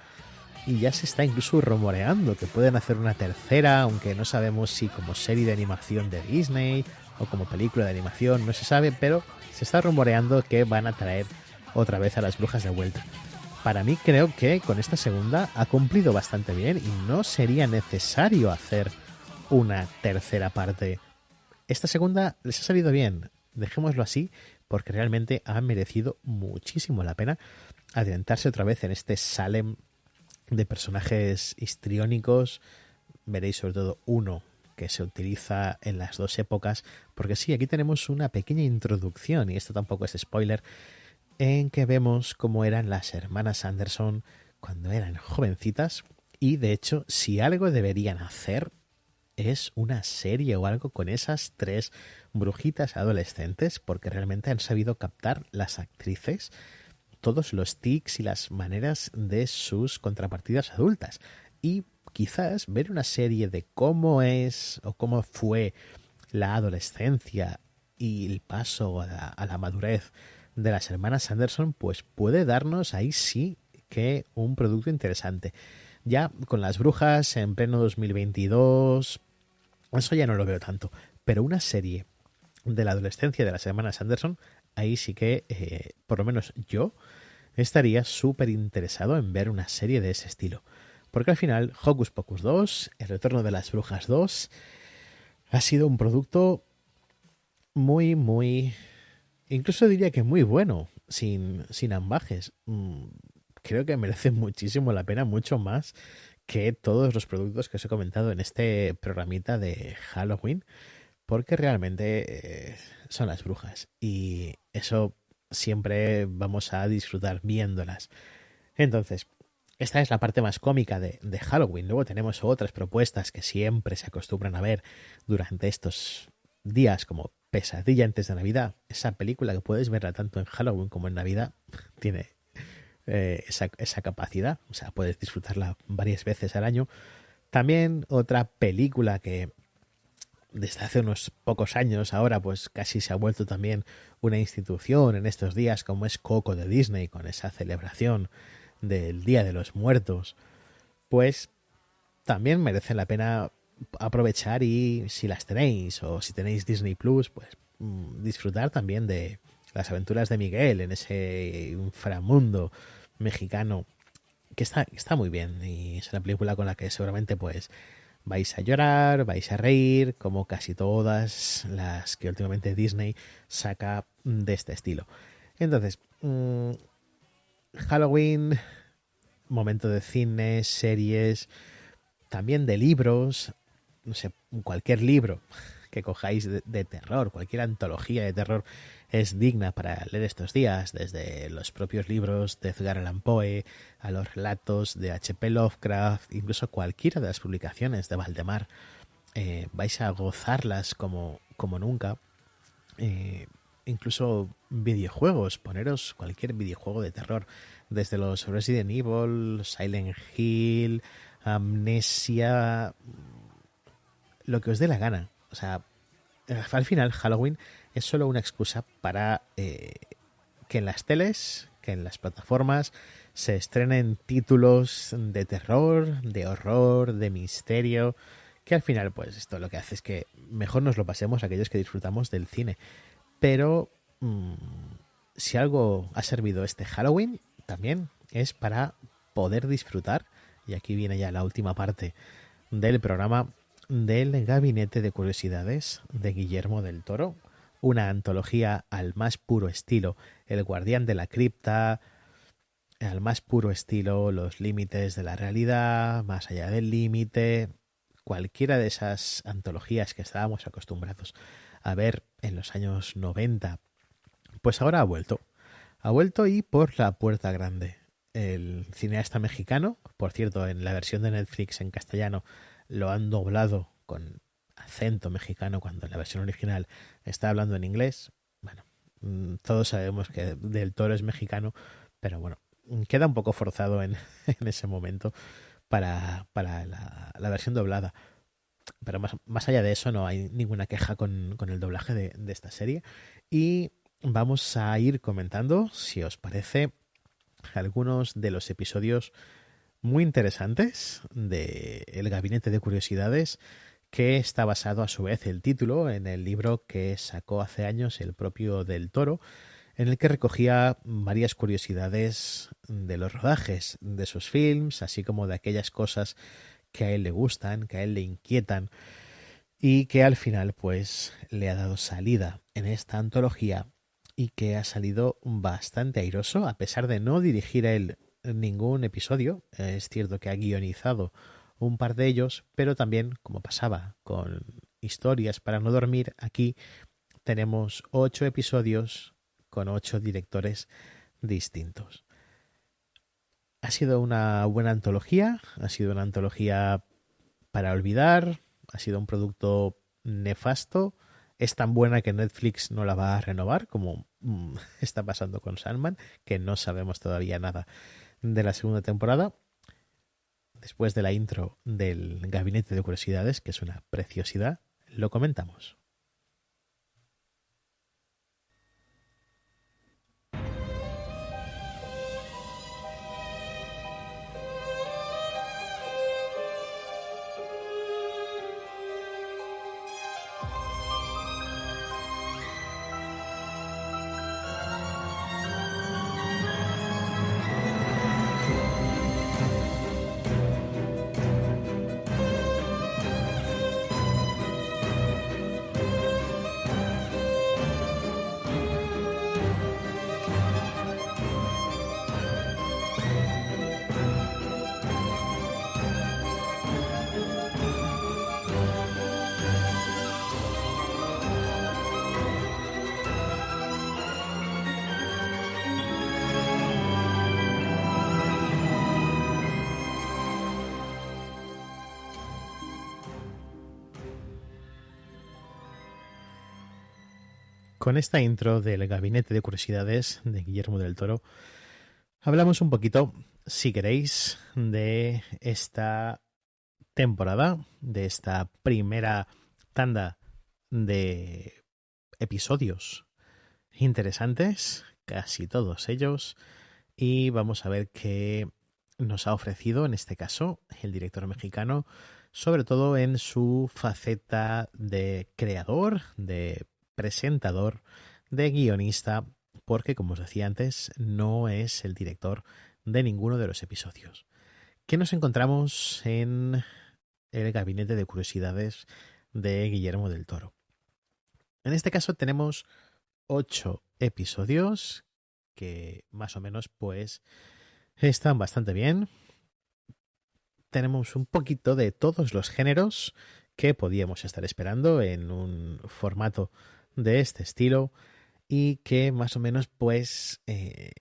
y ya se está incluso rumoreando que pueden hacer una tercera, aunque no sabemos si como serie de animación de Disney o como película de animación, no se sabe, pero se está rumoreando que van a traer otra vez a las brujas de vuelta. Para mí, creo que con esta segunda ha cumplido bastante bien y no sería necesario hacer una tercera parte. Esta segunda les ha salido bien, dejémoslo así, porque realmente ha merecido muchísimo la pena adentrarse otra vez en este Salem de personajes histriónicos. Veréis sobre todo uno que se utiliza en las dos épocas, porque sí, aquí tenemos una pequeña introducción, y esto tampoco es spoiler, en que vemos cómo eran las hermanas Anderson cuando eran jovencitas, y de hecho, si algo deberían hacer es una serie o algo con esas tres brujitas adolescentes, porque realmente han sabido captar las actrices todos los tics y las maneras de sus contrapartidas adultas, y quizás ver una serie de cómo es o cómo fue la adolescencia y el paso a la madurez de las hermanas Anderson, pues puede darnos ahí sí que un producto interesante. Ya con las brujas en pleno 2022, eso ya no lo veo tanto, pero una serie de la adolescencia de las hermanas Anderson, ahí sí que, por lo menos yo, estaría súper interesado en ver una serie de ese estilo. Porque al final Hocus Pocus 2, El Retorno de las Brujas 2, ha sido un producto muy, incluso diría que muy bueno, sin ambajes. Creo que merece muchísimo la pena, mucho más que todos los productos que os he comentado en este programita de Halloween, porque realmente son las brujas y eso siempre vamos a disfrutar viéndolas. Entonces, esta es la parte más cómica de Halloween. Luego tenemos otras propuestas que siempre se acostumbran a ver durante estos días, como Pesadilla antes de Navidad. Esa película que puedes verla tanto en Halloween como en Navidad tiene esa capacidad. O sea, puedes disfrutarla varias veces al año. También otra película que desde hace unos pocos años ahora pues casi se ha vuelto también una institución en estos días, como es Coco de Disney, con esa celebración del Día de los Muertos, pues también merece la pena aprovechar y si las tenéis o si tenéis Disney Plus, pues disfrutar también de las aventuras de Miguel en ese inframundo mexicano que está muy bien y es una película con la que seguramente pues vais a llorar, vais a reír, como casi todas las que últimamente Disney saca de este estilo. Entonces, Halloween, momento de cine, series, también de libros, no sé, cualquier libro que cojáis de terror, cualquier antología de terror es digna para leer estos días, desde los propios libros de Edgar Allan Poe a los relatos de H.P. Lovecraft, incluso cualquiera de las publicaciones de Valdemar. Vais a gozarlas como nunca. Incluso videojuegos, poneros cualquier videojuego de terror, desde los Resident Evil, Silent Hill, Amnesia, lo que os dé la gana. O sea, al final Halloween es solo una excusa para que en las teles, que en las plataformas se estrenen títulos de terror, de horror, de misterio, que al final pues esto lo que hace es que mejor nos lo pasemos aquellos que disfrutamos del cine. Pero si algo ha servido este Halloween también es para poder disfrutar, y aquí viene ya la última parte del programa, del Gabinete de Curiosidades de Guillermo del Toro, una antología al más puro estilo El Guardián de la Cripta, al más puro estilo Los Límites de la Realidad, Más allá del límite, cualquiera de esas antologías que estábamos acostumbrados a ver en los años 90, pues ahora ha vuelto y por la puerta grande. El cineasta mexicano, por cierto, en la versión de Netflix en castellano lo han doblado con acento mexicano cuando en la versión original está hablando en inglés. Bueno, todos sabemos que Del Toro es mexicano, pero bueno, queda un poco forzado en ese momento para la versión doblada. Pero más allá de eso no hay ninguna queja con el doblaje de esta serie. Y vamos a ir comentando, si os parece, algunos de los episodios muy interesantes de El Gabinete de Curiosidades, que está basado a su vez el título en el libro que sacó hace años el propio Del Toro, en el que recogía varias curiosidades de los rodajes de sus films, así como de aquellas cosas que a él le gustan, que a él le inquietan y que al final pues le ha dado salida en esta antología y que ha salido bastante airoso a pesar de no dirigir a él ningún episodio. Es cierto que ha guionizado un par de ellos, pero también, como pasaba con Historias para no dormir, aquí tenemos 8 episodios con 8 directores distintos. Ha sido una buena antología, ha sido una antología para olvidar, ha sido un producto nefasto. Es tan buena que Netflix no la va a renovar, como está pasando con Sandman, que no sabemos todavía nada de la segunda temporada. Después de la intro del Gabinete de Curiosidades, que es una preciosidad, lo comentamos. Con esta intro del Gabinete de Curiosidades de Guillermo del Toro, hablamos un poquito, si queréis, de esta temporada, de esta primera tanda de episodios interesantes, casi todos ellos, y vamos a ver qué nos ha ofrecido en este caso el director mexicano, sobre todo en su faceta de creador, de presentador, de guionista, porque como os decía antes, no es el director de ninguno de los episodios. ¿Qué nos encontramos en el Gabinete de Curiosidades de Guillermo del Toro? En este caso tenemos 8 episodios que más o menos pues están bastante bien. Tenemos un poquito de todos los géneros que podíamos estar esperando en un formato de este estilo y que más o menos pues he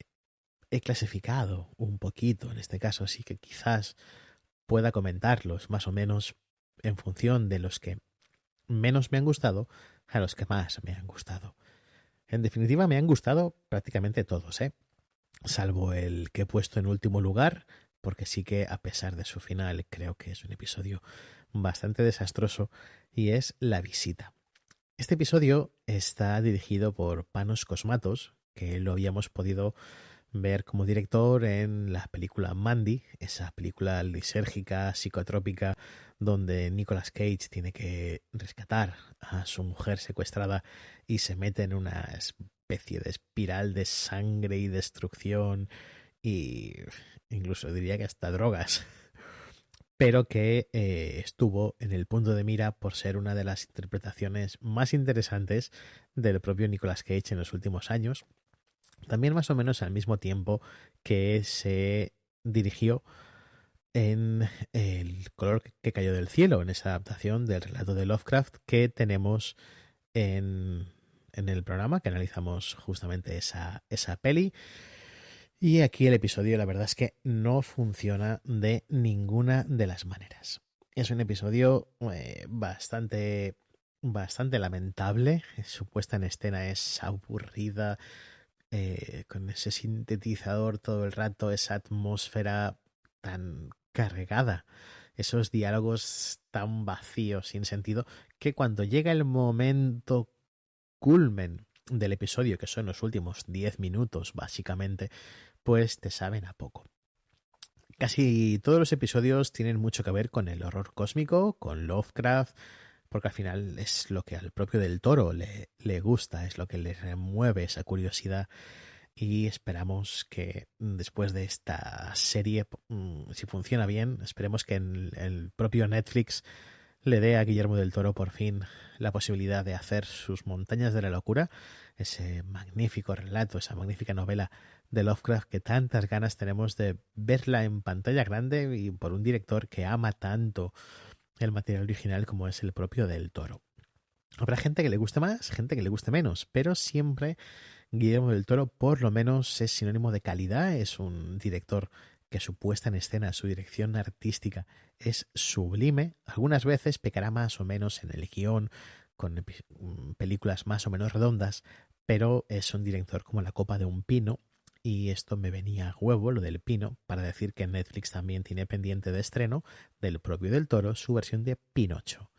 clasificado un poquito en este caso, así que quizás pueda comentarlos más o menos en función de los que menos me han gustado a los que más me han gustado. En definitiva me han gustado prácticamente todos, salvo el que he puesto en último lugar, porque sí que a pesar de su final creo que es un episodio bastante desastroso, y es La Visita. Este episodio está dirigido por Panos Cosmatos, que lo habíamos podido ver como director en la película Mandy, esa película lisérgica, psicotrópica, donde Nicolas Cage tiene que rescatar a su mujer secuestrada y se mete en una especie de espiral de sangre y destrucción y incluso diría que hasta drogas, pero que estuvo en el punto de mira por ser una de las interpretaciones más interesantes del propio Nicolas Cage en los últimos años. También más o menos al mismo tiempo que se dirigió en El color que cayó del cielo, en esa adaptación del relato de Lovecraft que tenemos en el programa, que analizamos justamente esa peli. Y aquí el episodio, la verdad es que no funciona de ninguna de las maneras. Es un episodio bastante lamentable. Su puesta en escena es aburrida, con ese sintetizador todo el rato, esa atmósfera tan cargada, esos diálogos tan vacíos, sin sentido, que cuando llega el momento culmen del episodio, que son los últimos 10 minutos básicamente, pues te saben a poco. Casi todos los episodios tienen mucho que ver con el horror cósmico, con Lovecraft, porque al final es lo que al propio del Toro le gusta, es lo que le remueve esa curiosidad, y esperamos que después de esta serie, si funciona bien, esperemos que en el propio Netflix le dé a Guillermo del Toro por fin la posibilidad de hacer sus Montañas de la Locura, ese magnífico relato, esa magnífica novela de Lovecraft que tantas ganas tenemos de verla en pantalla grande y por un director que ama tanto el material original como es el propio del Toro. Habrá gente que le guste más, gente que le guste menos, pero siempre Guillermo del Toro por lo menos es sinónimo de calidad, es un director que su puesta en escena, su dirección artística es sublime. Algunas veces pecará más o menos en el guión, con películas más o menos redondas, pero es un director como la copa de un pino, y esto me venía a huevo, lo del pino, para decir que Netflix también tiene pendiente de estreno del propio del Toro su versión de Pinocho.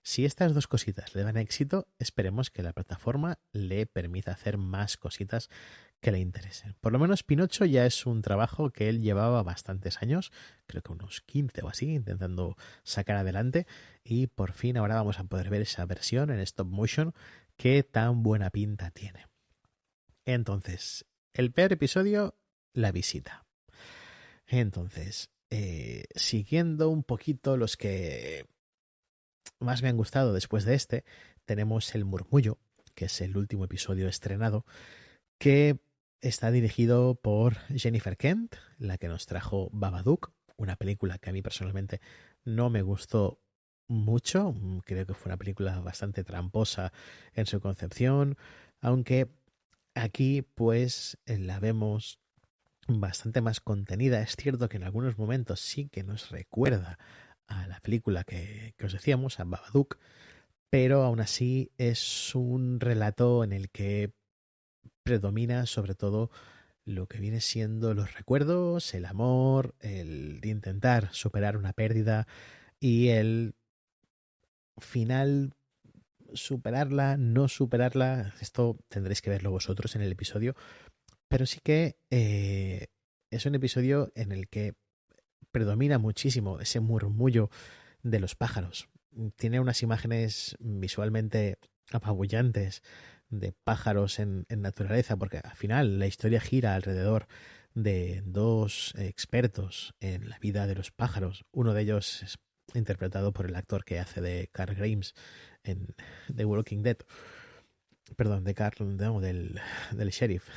Si estas dos cositas le dan éxito, esperemos que la plataforma le permita hacer más cositas que le interesen. Por lo menos Pinocho ya es un trabajo que él llevaba bastantes años, creo que unos 15 o así, intentando sacar adelante, y por fin ahora vamos a poder ver esa versión en stop motion que tan buena pinta tiene. Entonces, el peor episodio, La Visita. Entonces, siguiendo un poquito los que más me han gustado después de este, tenemos El Murmullo, que es el último episodio estrenado, que está dirigido por Jennifer Kent, la que nos trajo Babadook, una película que a mí personalmente no me gustó mucho, creo que fue una película bastante tramposa en su concepción, aunque aquí pues la vemos bastante más contenida. Es cierto que en algunos momentos sí que nos recuerda a la película que os decíamos, a Babadook, pero aún así es un relato en el que predomina sobre todo lo que viene siendo los recuerdos, el amor, el intentar superar una pérdida y el final superarla, no superarla. Esto tendréis que verlo vosotros en el episodio, pero sí que es un episodio en el que predomina muchísimo ese murmullo de los pájaros. Tiene unas imágenes visualmente apabullantes de pájaros en naturaleza, porque al final la historia gira alrededor de dos expertos en la vida de los pájaros. Uno de ellos es interpretado por el actor que hace de Carl Grimes en The Walking Dead. Perdón, de Carl, no, del sheriff.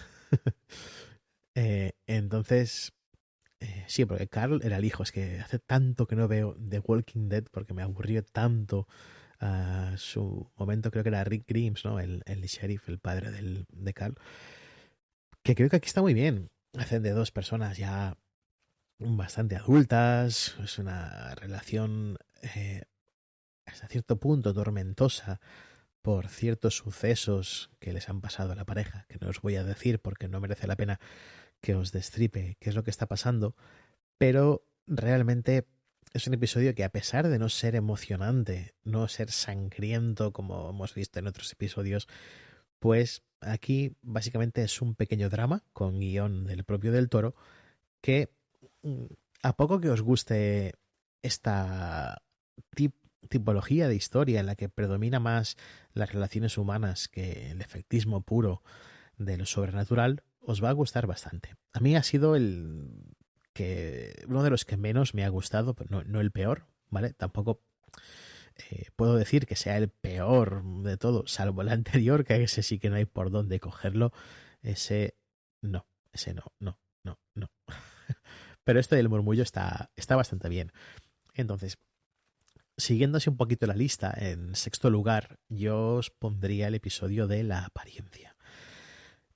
Entonces, sí, porque Carl era el hijo. Es que hace tanto que no veo The Walking Dead porque me aburrió tanto su momento. Creo que era Rick Grimes, ¿no? El sheriff, el padre de Carl. Que creo que aquí está muy bien. Hacen de dos personas ya bastante adultas. Es una relación hasta cierto punto tormentosa por ciertos sucesos que les han pasado a la pareja, que no os voy a decir porque no merece la pena que os destripe qué es lo que está pasando, pero realmente es un episodio que, a pesar de no ser emocionante, no ser sangriento como hemos visto en otros episodios, pues aquí básicamente es un pequeño drama con guión del propio Del Toro que, a poco que os guste esta tipología de historia en la que predomina más las relaciones humanas que el efectismo puro de lo sobrenatural, os va a gustar bastante. A mí ha sido uno de los que menos me ha gustado, pero no el peor, ¿vale? Tampoco puedo decir que sea el peor de todo, salvo el anterior, que ese sí que no hay por dónde cogerlo. Ese no, no. Pero este del murmullo está bastante bien. Entonces, siguiéndose un poquito la lista, en sexto lugar yo os pondría el episodio de La apariencia.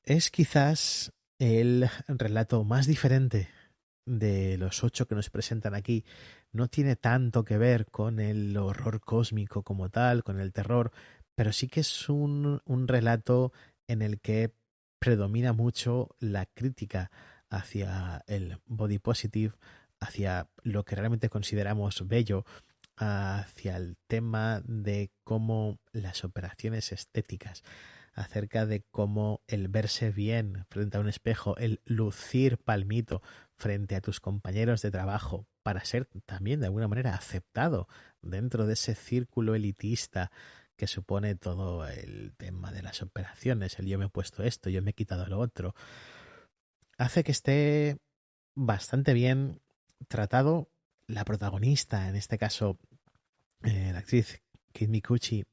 Es quizás el relato más diferente de los 8 que nos presentan aquí. No tiene tanto que ver con el horror cósmico como tal, con el terror, pero sí que es un relato en el que predomina mucho la crítica hacia el body positive, hacia lo que realmente consideramos bello, hacia el tema de cómo las operaciones estéticas, acerca de cómo el verse bien frente a un espejo, el lucir palmito frente a tus compañeros de trabajo para ser también de alguna manera aceptado dentro de ese círculo elitista que supone todo el tema de las operaciones, el yo me he puesto esto, yo me he quitado lo otro, hace que esté bastante bien tratado. La protagonista, en este caso la actriz Kate Micucci,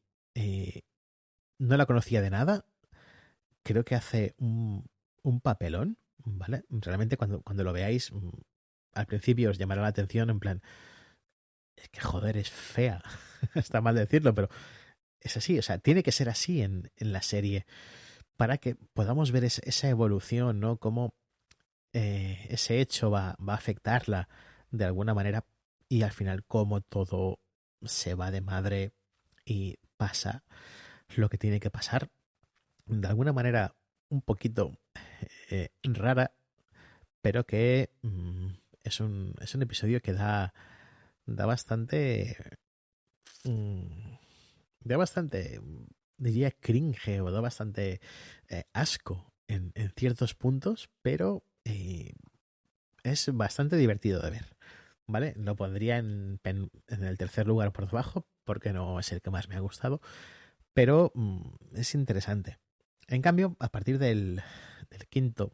no la conocía de nada. Creo que hace un papelón, ¿vale? Realmente cuando lo veáis, al principio os llamará la atención en plan, es que joder, es fea. Está mal decirlo, pero es así. O sea, tiene que ser así en la serie para que podamos ver esa evolución, ¿no? Cómo ese hecho va a afectarla de alguna manera y al final cómo todo se va de madre y pasa lo que tiene que pasar de alguna manera un poquito rara, pero que es un episodio que da bastante mm, da bastante, diría, cringe, o da bastante asco en ciertos puntos, pero es bastante divertido de ver, ¿vale? Lo pondría en el tercer lugar por debajo, porque no es el que más me ha gustado, pero es interesante. En cambio, a partir del quinto,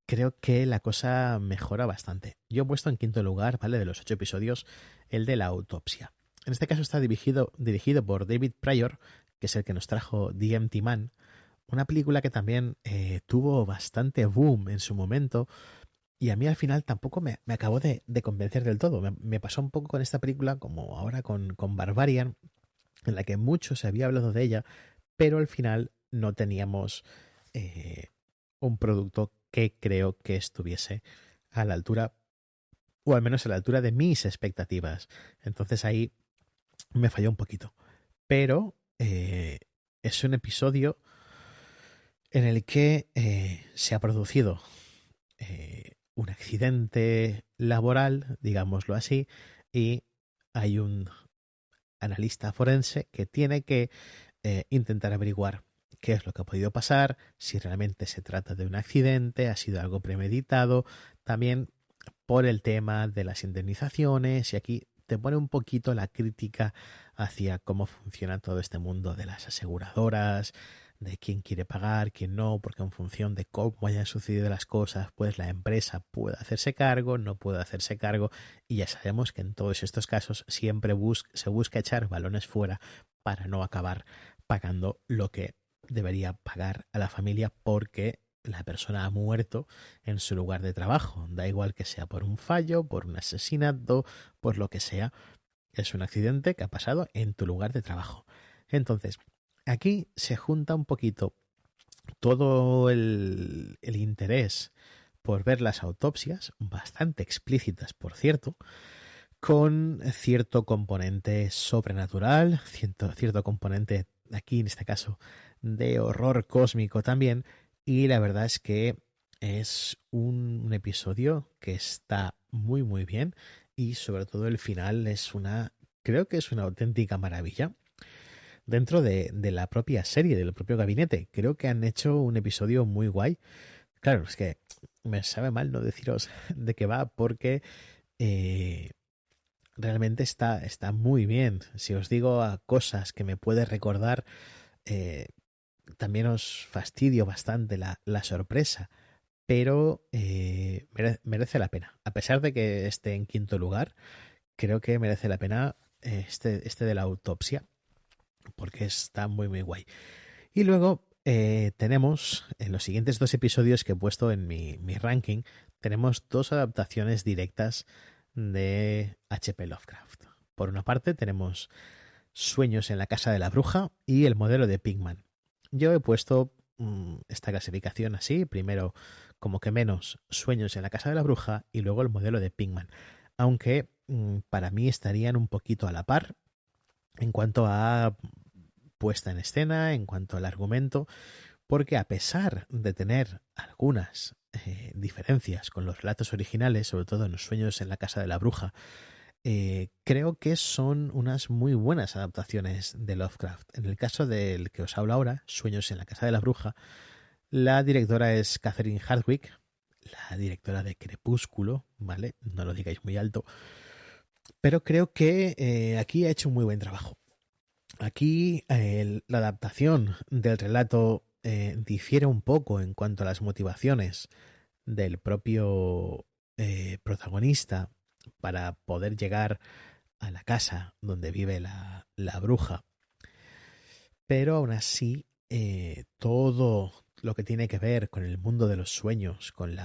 creo que la cosa mejora bastante. Yo he puesto en quinto lugar, ¿vale? De los 8 episodios, el de la autopsia. En este caso está dirigido por David Pryor, que es el que nos trajo The Empty Man, una película que también tuvo bastante boom en su momento, y a mí al final tampoco me acabó de convencer del todo. Me pasó un poco con esta película como ahora con Barbarian, en la que mucho se había hablado de ella, pero al final no teníamos un producto que creo que estuviese a la altura, o al menos a la altura de mis expectativas. Entonces ahí me falló un poquito. Pero es un episodio en el que se ha producido un accidente laboral, digámoslo así, y hay un analista forense que tiene que intentar averiguar qué es lo que ha podido pasar, si realmente se trata de un accidente, ha sido algo premeditado, también por el tema de las indemnizaciones, y aquí te pone un poquito la crítica hacia cómo funciona todo este mundo de las aseguradoras, de quién quiere pagar, quién no, porque en función de cómo hayan sucedido las cosas, pues la empresa puede hacerse cargo, no puede hacerse cargo, y ya sabemos que en todos estos casos siempre se busca echar balones fuera para no acabar pagando lo que debería pagar a la familia porque la persona ha muerto en su lugar de trabajo. Da igual que sea por un fallo, por un asesinato, por lo que sea. Es un accidente que ha pasado en tu lugar de trabajo. Entonces, aquí se junta un poquito todo el interés por ver las autopsias, bastante explícitas, por cierto, con cierto componente sobrenatural, cierto componente, aquí en este caso, de horror cósmico también, y la verdad es que es un episodio que está muy muy bien y sobre todo el final es creo que es una auténtica maravilla dentro de la propia serie, del propio gabinete. Creo que han hecho un episodio muy guay. Claro, es que me sabe mal no deciros de qué va porque eh, realmente está muy bien. Si os digo a cosas que me puede recordar, eh, también os fastidio bastante la sorpresa, pero merece la pena. A pesar de que esté en quinto lugar, creo que merece la pena este de la autopsia, porque está muy, muy guay. Y luego tenemos, en los siguientes dos episodios que he puesto en mi ranking, tenemos dos adaptaciones directas de H.P. Lovecraft. Por una parte tenemos Sueños en la casa de la bruja y El modelo de Pigman. Yo he puesto esta clasificación así, primero como que menos Sueños en la casa de la bruja y luego El modelo de Pigman. Aunque para mí estarían un poquito a la par en cuanto a puesta en escena, en cuanto al argumento, porque a pesar de tener algunas diferencias con los relatos originales, sobre todo en Los sueños en la casa de la bruja, creo que son unas muy buenas adaptaciones de Lovecraft. En el caso del que os hablo ahora, Sueños en la casa de la bruja, la directora es Catherine Hardwicke, la directora de Crepúsculo, ¿vale? No lo digáis muy alto, pero creo que aquí ha hecho un muy buen trabajo. Aquí la adaptación del relato difiere un poco en cuanto a las motivaciones del propio protagonista para poder llegar a la casa donde vive la bruja. Pero aún así, todo lo que tiene que ver con el mundo de los sueños, con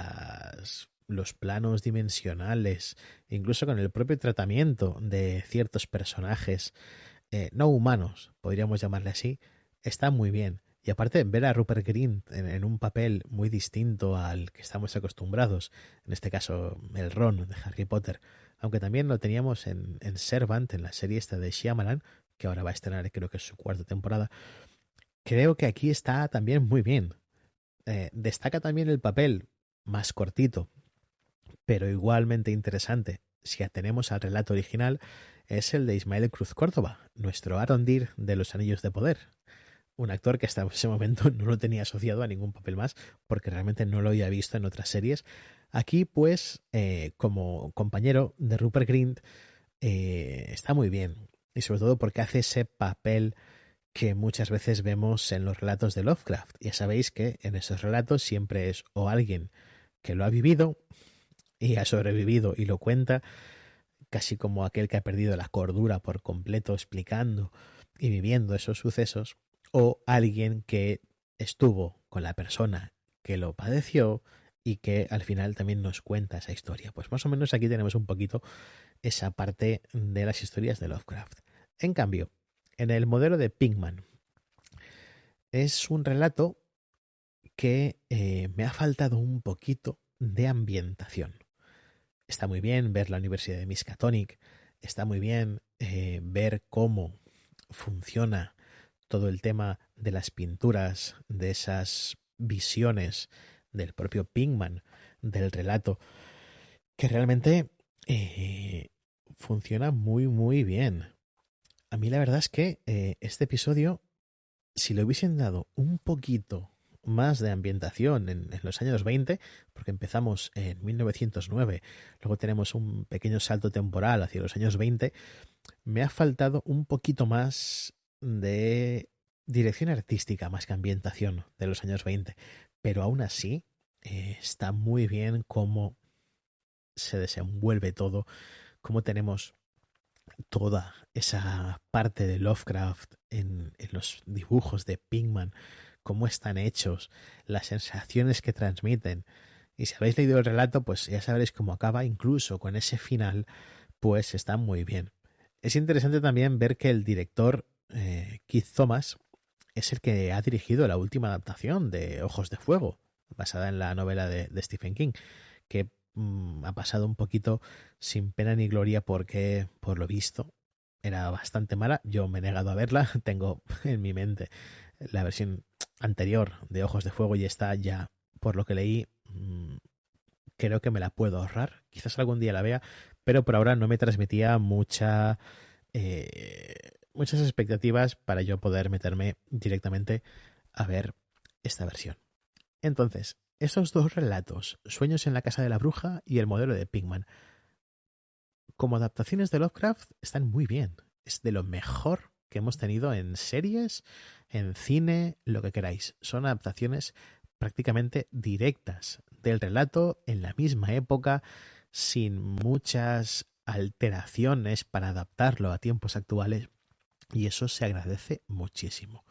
los planos dimensionales, incluso con el propio tratamiento de ciertos personajes no humanos, podríamos llamarle así, está muy bien. Y aparte, ver a Rupert Grint en un papel muy distinto al que estamos acostumbrados, en este caso el Ron de Harry Potter, aunque también lo teníamos en Servant, en la serie esta de Shyamalan, que ahora va a estrenar, creo que es su cuarta temporada, creo que aquí está también muy bien. Destaca también el papel más cortito, pero igualmente interesante, si atenemos al relato original, es el de Ismael Cruz Córdoba, nuestro Arondir de los Anillos de Poder. Un actor que hasta ese momento no lo tenía asociado a ningún papel más, porque realmente no lo había visto en otras series. Aquí, pues, como compañero de Rupert Grint, está muy bien. Y sobre todo porque hace ese papel que muchas veces vemos en los relatos de Lovecraft. Ya sabéis que en esos relatos siempre es o alguien que lo ha vivido y ha sobrevivido y lo cuenta, casi como aquel que ha perdido la cordura por completo explicando y viviendo esos sucesos, o alguien que estuvo con la persona que lo padeció y que al final también nos cuenta esa historia. Pues más o menos aquí tenemos un poquito esa parte de las historias de Lovecraft. En cambio, en el modelo de Pinkman es un relato que me ha faltado un poquito de ambientación. Está muy bien ver la Universidad de Miskatonic, está muy bien ver cómo funciona todo el tema de las pinturas, de esas visiones del propio Pinkman, del relato, que realmente funciona muy, muy bien. A mí la verdad es que este episodio, si le hubiesen dado un poquito más de ambientación en los años 20, porque empezamos en 1909, luego tenemos un pequeño salto temporal hacia los años 20, me ha faltado un poquito más de dirección artística, más que ambientación de los años 20, pero aún así está muy bien cómo se desenvuelve todo, cómo tenemos toda esa parte de Lovecraft en los dibujos de Pinkman, cómo están hechos, las sensaciones que transmiten. Y si habéis leído el relato, pues ya sabréis cómo acaba, incluso con ese final, pues está muy bien. Es interesante también ver que el director Keith Thomas es el que ha dirigido la última adaptación de Ojos de Fuego, basada en la novela de Stephen King, que ha pasado un poquito sin pena ni gloria porque, por lo visto, era bastante mala. Yo me he negado a verla, tengo en mi mente la versión anterior de Ojos de Fuego y está ya, por lo que leí, creo que me la puedo ahorrar. Quizás algún día la vea, pero por ahora no me transmitía muchas expectativas para yo poder meterme directamente a ver esta versión. Entonces, esos dos relatos, Sueños en la casa de la bruja y El modelo de Pinkman, como adaptaciones de Lovecraft, están muy bien. Es de lo mejor que hemos tenido en series, en cine, lo que queráis. Son adaptaciones prácticamente directas del relato en la misma época, sin muchas alteraciones para adaptarlo a tiempos actuales, y eso se agradece muchísimo.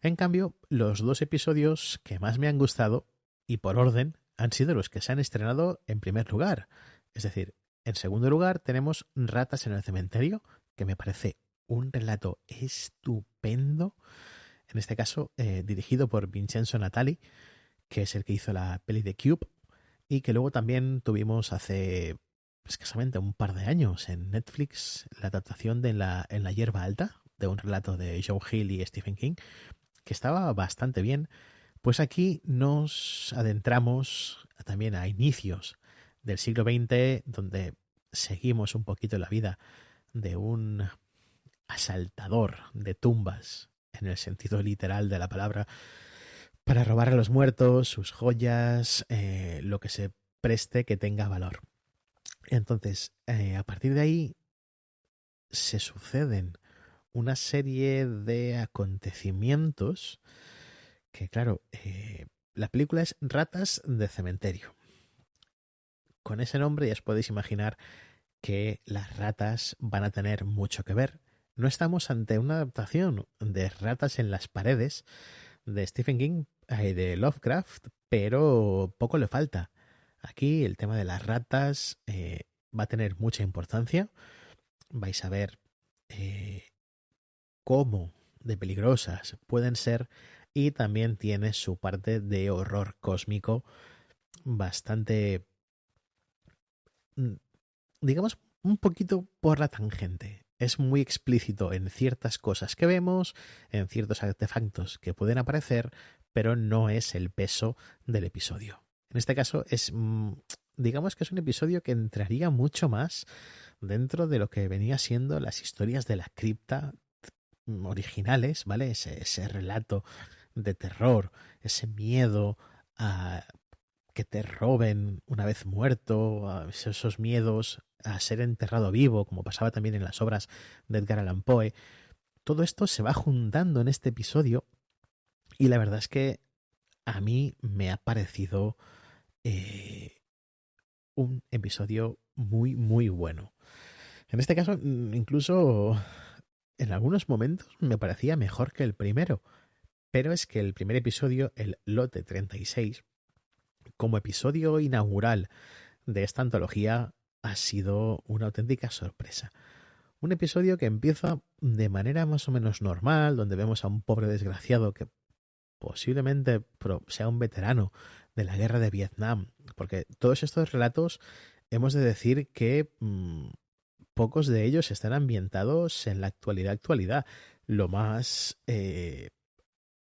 En cambio, los dos episodios que más me han gustado, y por orden, han sido los que se han estrenado en primer lugar. Es decir, en segundo lugar tenemos Ratas en el cementerio, que me parece un relato estupendo, en este caso dirigido por Vincenzo Natali, que es el que hizo la peli de Cube, y que luego también tuvimos hace escasamente un par de años en Netflix la adaptación de En la hierba alta, de un relato de Joe Hill y Stephen King, que estaba bastante bien. Pues aquí nos adentramos también a inicios del siglo XX, donde seguimos un poquito la vida de un asaltador de tumbas, en el sentido literal de la palabra, para robar a los muertos, sus joyas, lo que se preste que tenga valor. Entonces, a partir de ahí se suceden una serie de acontecimientos que, claro, la película es Ratas de cementerio. Con ese nombre ya os podéis imaginar que las ratas van a tener mucho que ver. No estamos ante una adaptación de Ratas en las paredes de Stephen King y de Lovecraft, pero poco le falta. Aquí el tema de las ratas va a tener mucha importancia. Vais a ver cómo de peligrosas pueden ser, y también tiene su parte de horror cósmico bastante, digamos, un poquito por la tangente. Es muy explícito en ciertas cosas que vemos, en ciertos artefactos que pueden aparecer, pero no es el peso del episodio. En este caso es, digamos que es un episodio que entraría mucho más dentro de lo que venía siendo las historias de la cripta originales, ¿vale? Ese relato de terror, ese miedo a que te roben una vez muerto, esos miedos a ser enterrado vivo, como pasaba también en las obras de Edgar Allan Poe. Todo esto se va juntando en este episodio y la verdad es que a mí me ha parecido un episodio muy, muy bueno. En este caso, incluso en algunos momentos me parecía mejor que el primero, pero es que el primer episodio, el Lote 36, como episodio inaugural de esta antología, ha sido una auténtica sorpresa. Un episodio que empieza de manera más o menos normal, donde vemos a un pobre desgraciado que posiblemente sea un veterano de la guerra de Vietnam, porque todos estos relatos hemos de decir que pocos de ellos están ambientados en la actualidad. Lo más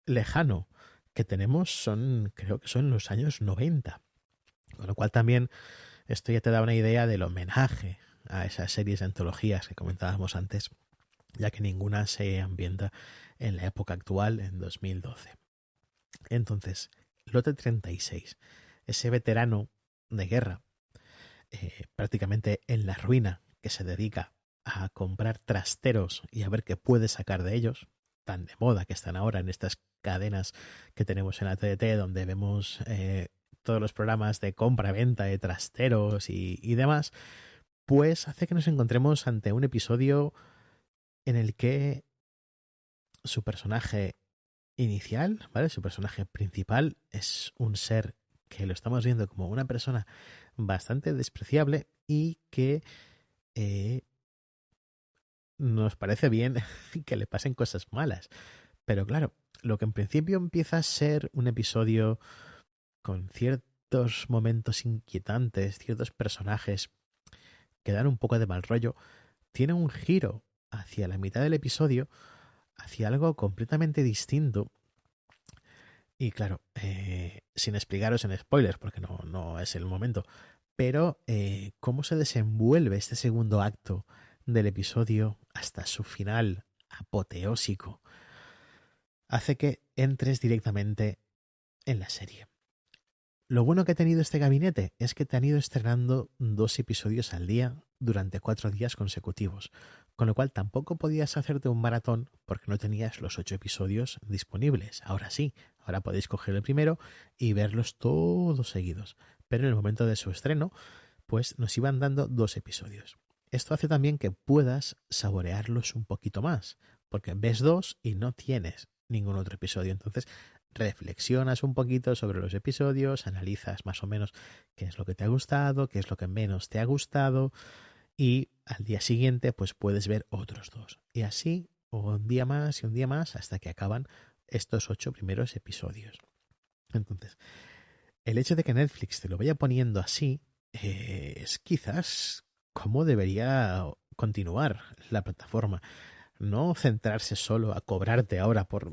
lejano que tenemos creo que son los años 90. Con lo cual también esto ya te da una idea del homenaje a esas series de antologías que comentábamos antes, ya que ninguna se ambienta en la época actual, en 2012. Entonces, Lote 36, ese veterano de guerra, prácticamente en la ruina, que se dedica a comprar trasteros y a ver qué puede sacar de ellos, tan de moda que están ahora en estas cadenas que tenemos en la TDT, donde vemos todos los programas de compra-venta de trasteros y demás, pues hace que nos encontremos ante un episodio en el que su personaje inicial, ¿vale? Su personaje principal es un ser que lo estamos viendo como una persona bastante despreciable y que nos parece bien que le pasen cosas malas. Pero claro, lo que en principio empieza a ser un episodio con ciertos momentos inquietantes, ciertos personajes que dan un poco de mal rollo, tiene un giro hacia la mitad del episodio, hacia algo completamente distinto. Y claro, sin explicaros en spoilers, porque no es el momento, pero cómo se desenvuelve este segundo acto del episodio hasta su final apoteósico, hace que entres directamente en la serie. Lo bueno que ha tenido este gabinete es que te han ido estrenando 2 episodios al día durante 4 días consecutivos, con lo cual tampoco podías hacerte un maratón porque no tenías los 8 episodios disponibles. Ahora sí, ahora podéis coger el primero y verlos todos seguidos. Pero en el momento de su estreno, pues nos iban dando 2 episodios. Esto hace también que puedas saborearlos un poquito más, porque ves 2 y no tienes ningún otro episodio. Entonces reflexionas un poquito sobre los episodios, analizas más o menos qué es lo que te ha gustado, qué es lo que menos te ha gustado, y al día siguiente pues puedes ver otros 2. Y así, un día más y un día más, hasta que acaban estos 8 primeros episodios. Entonces, el hecho de que Netflix te lo vaya poniendo así es quizás cómo debería continuar la plataforma. No centrarse solo a cobrarte ahora por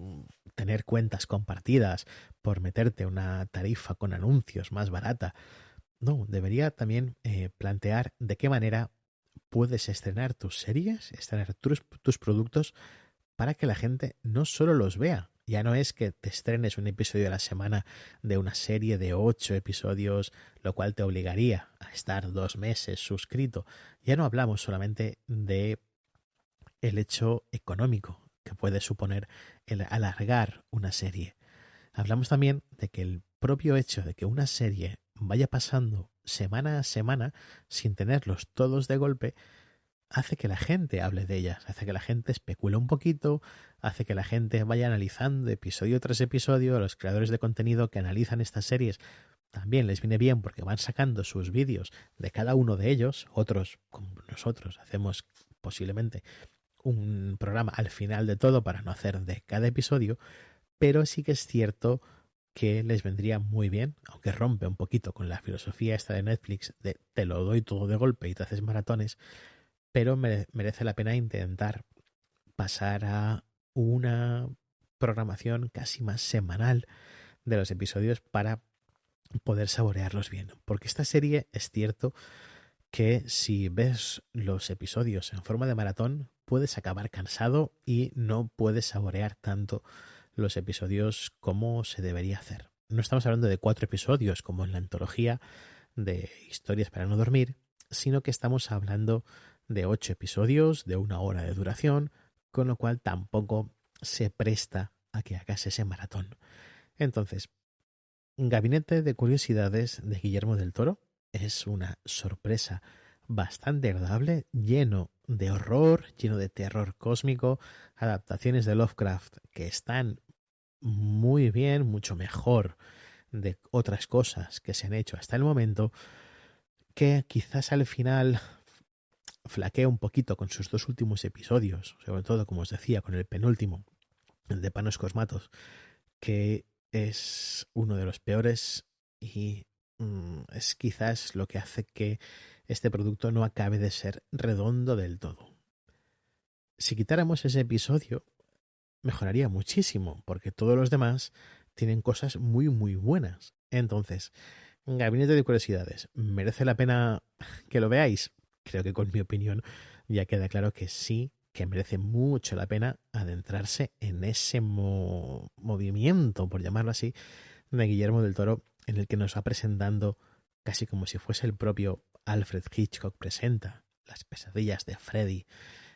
tener cuentas compartidas, por meterte una tarifa con anuncios más barata. No, debería también plantear de qué manera puedes estrenar tus series, estrenar tus productos para que la gente no solo los vea. Ya no es que te estrenes un episodio a la semana de una serie de 8 episodios, lo cual te obligaría a estar 2 meses suscrito. Ya no hablamos solamente de el hecho económico que puede suponer el alargar una serie. Hablamos también de que el propio hecho de que una serie vaya pasando semana a semana sin tenerlos todos de golpe hace que la gente hable de ellas, hace que la gente especule un poquito, hace que la gente vaya analizando episodio tras episodio. A los creadores de contenido que analizan estas series también les viene bien porque van sacando sus vídeos de cada uno de ellos. Otros, como nosotros, hacemos posiblemente un programa al final de todo para no hacer de cada episodio, pero sí que es cierto que les vendría muy bien, aunque rompe un poquito con la filosofía esta de Netflix de te lo doy todo de golpe y te haces maratones, pero merece la pena intentar pasar a una programación casi más semanal de los episodios para poder saborearlos bien, porque esta serie es cierto que si ves los episodios en forma de maratón puedes acabar cansado y no puedes saborear tanto los episodios como se debería hacer. No estamos hablando de 4 episodios como en la antología de Historias para no dormir, sino que estamos hablando de 8 episodios de 1 hora de duración, con lo cual tampoco se presta a que hagas ese maratón. Entonces, Gabinete de Curiosidades de Guillermo del Toro es una sorpresa bastante agradable, lleno de horror, lleno de terror cósmico, adaptaciones de Lovecraft que están muy bien, mucho mejor de otras cosas que se han hecho hasta el momento, que quizás al final flaquea un poquito con sus 2 últimos episodios, sobre todo, como os decía, con el penúltimo, el de Panos Cosmatos, que es uno de los peores y es quizás lo que hace que este producto no acabe de ser redondo del todo. Si quitáramos ese episodio, mejoraría muchísimo, porque todos los demás tienen cosas muy, muy buenas. Entonces, Gabinete de Curiosidades, ¿merece la pena que lo veáis? Creo que con mi opinión ya queda claro que sí, que merece mucho la pena adentrarse en ese movimiento, por llamarlo así, de Guillermo del Toro, en el que nos va presentando casi como si fuese el propio Alfred Hitchcock presenta las pesadillas de Freddy,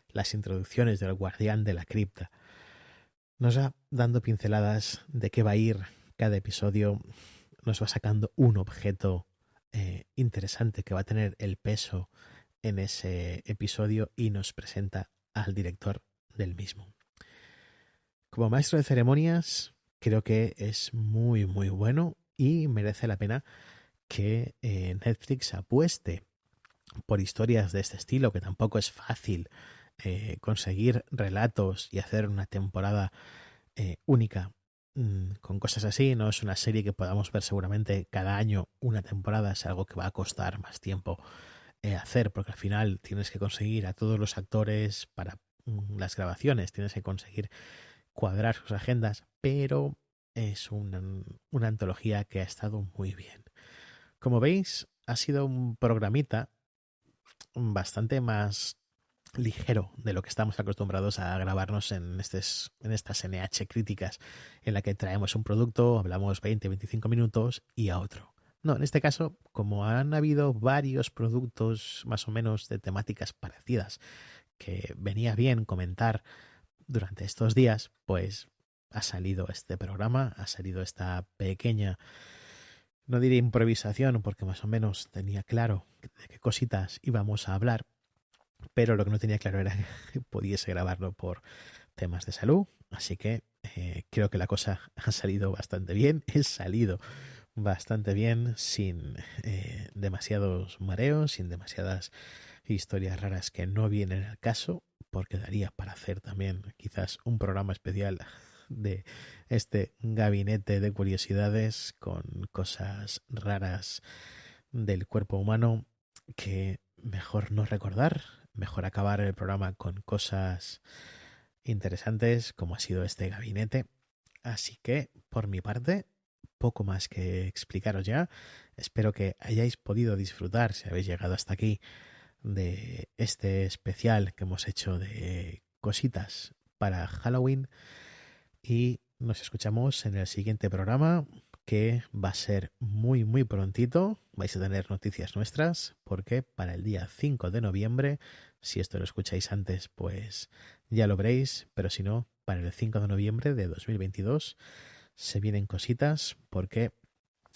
las introducciones del guardián de la cripta. Nos va dando pinceladas de qué va a ir cada episodio, nos va sacando un objeto interesante que va a tener el peso en ese episodio y nos presenta al director del mismo. Como maestro de ceremonias, creo que es muy, muy bueno y merece la pena que Netflix apueste por historias de este estilo, que tampoco es fácil conseguir relatos y hacer una temporada única con cosas así. No es una serie que podamos ver seguramente cada año una temporada, es algo que va a costar más tiempo hacer, porque al final tienes que conseguir a todos los actores para las grabaciones, tienes que conseguir cuadrar sus agendas, pero es una antología que ha estado muy bien. Como veis, ha sido un programita bastante más ligero de lo que estamos acostumbrados a grabarnos en estas NH críticas, en la que traemos un producto, hablamos 20-25 minutos y a otro. No, en este caso, como han habido varios productos más o menos de temáticas parecidas que venía bien comentar durante estos días, pues ha salido este programa, ha salido esta pequeña, no diré improvisación, porque más o menos tenía claro de qué cositas íbamos a hablar, pero lo que no tenía claro era que pudiese grabarlo por temas de salud, así que creo que la cosa ha salido bastante bien, he salido bastante bien, sin demasiados mareos, sin demasiadas historias raras que no vienen al caso, porque daría para hacer también quizás un programa especial de este gabinete de curiosidades con cosas raras del cuerpo humano que mejor no recordar, mejor acabar el programa con cosas interesantes como ha sido este gabinete. Así que, por mi parte, poco más que explicaros ya. Espero que hayáis podido disfrutar, si habéis llegado hasta aquí, de este especial que hemos hecho de cositas para Halloween. Y nos escuchamos en el siguiente programa, que va a ser muy, muy prontito. Vais a tener noticias nuestras, porque para el día 5 de noviembre, si esto lo escucháis antes, pues ya lo veréis, pero si no, para el 5 de noviembre de 2022 se vienen cositas, porque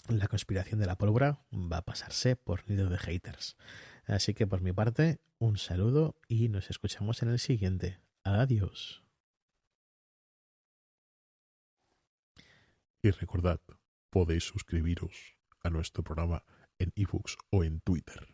la conspiración de la pólvora va a pasarse por nido de haters. Así que por mi parte, un saludo y nos escuchamos en el siguiente. Adiós. Y recordad, podéis suscribiros a nuestro programa en ebooks o en Twitter.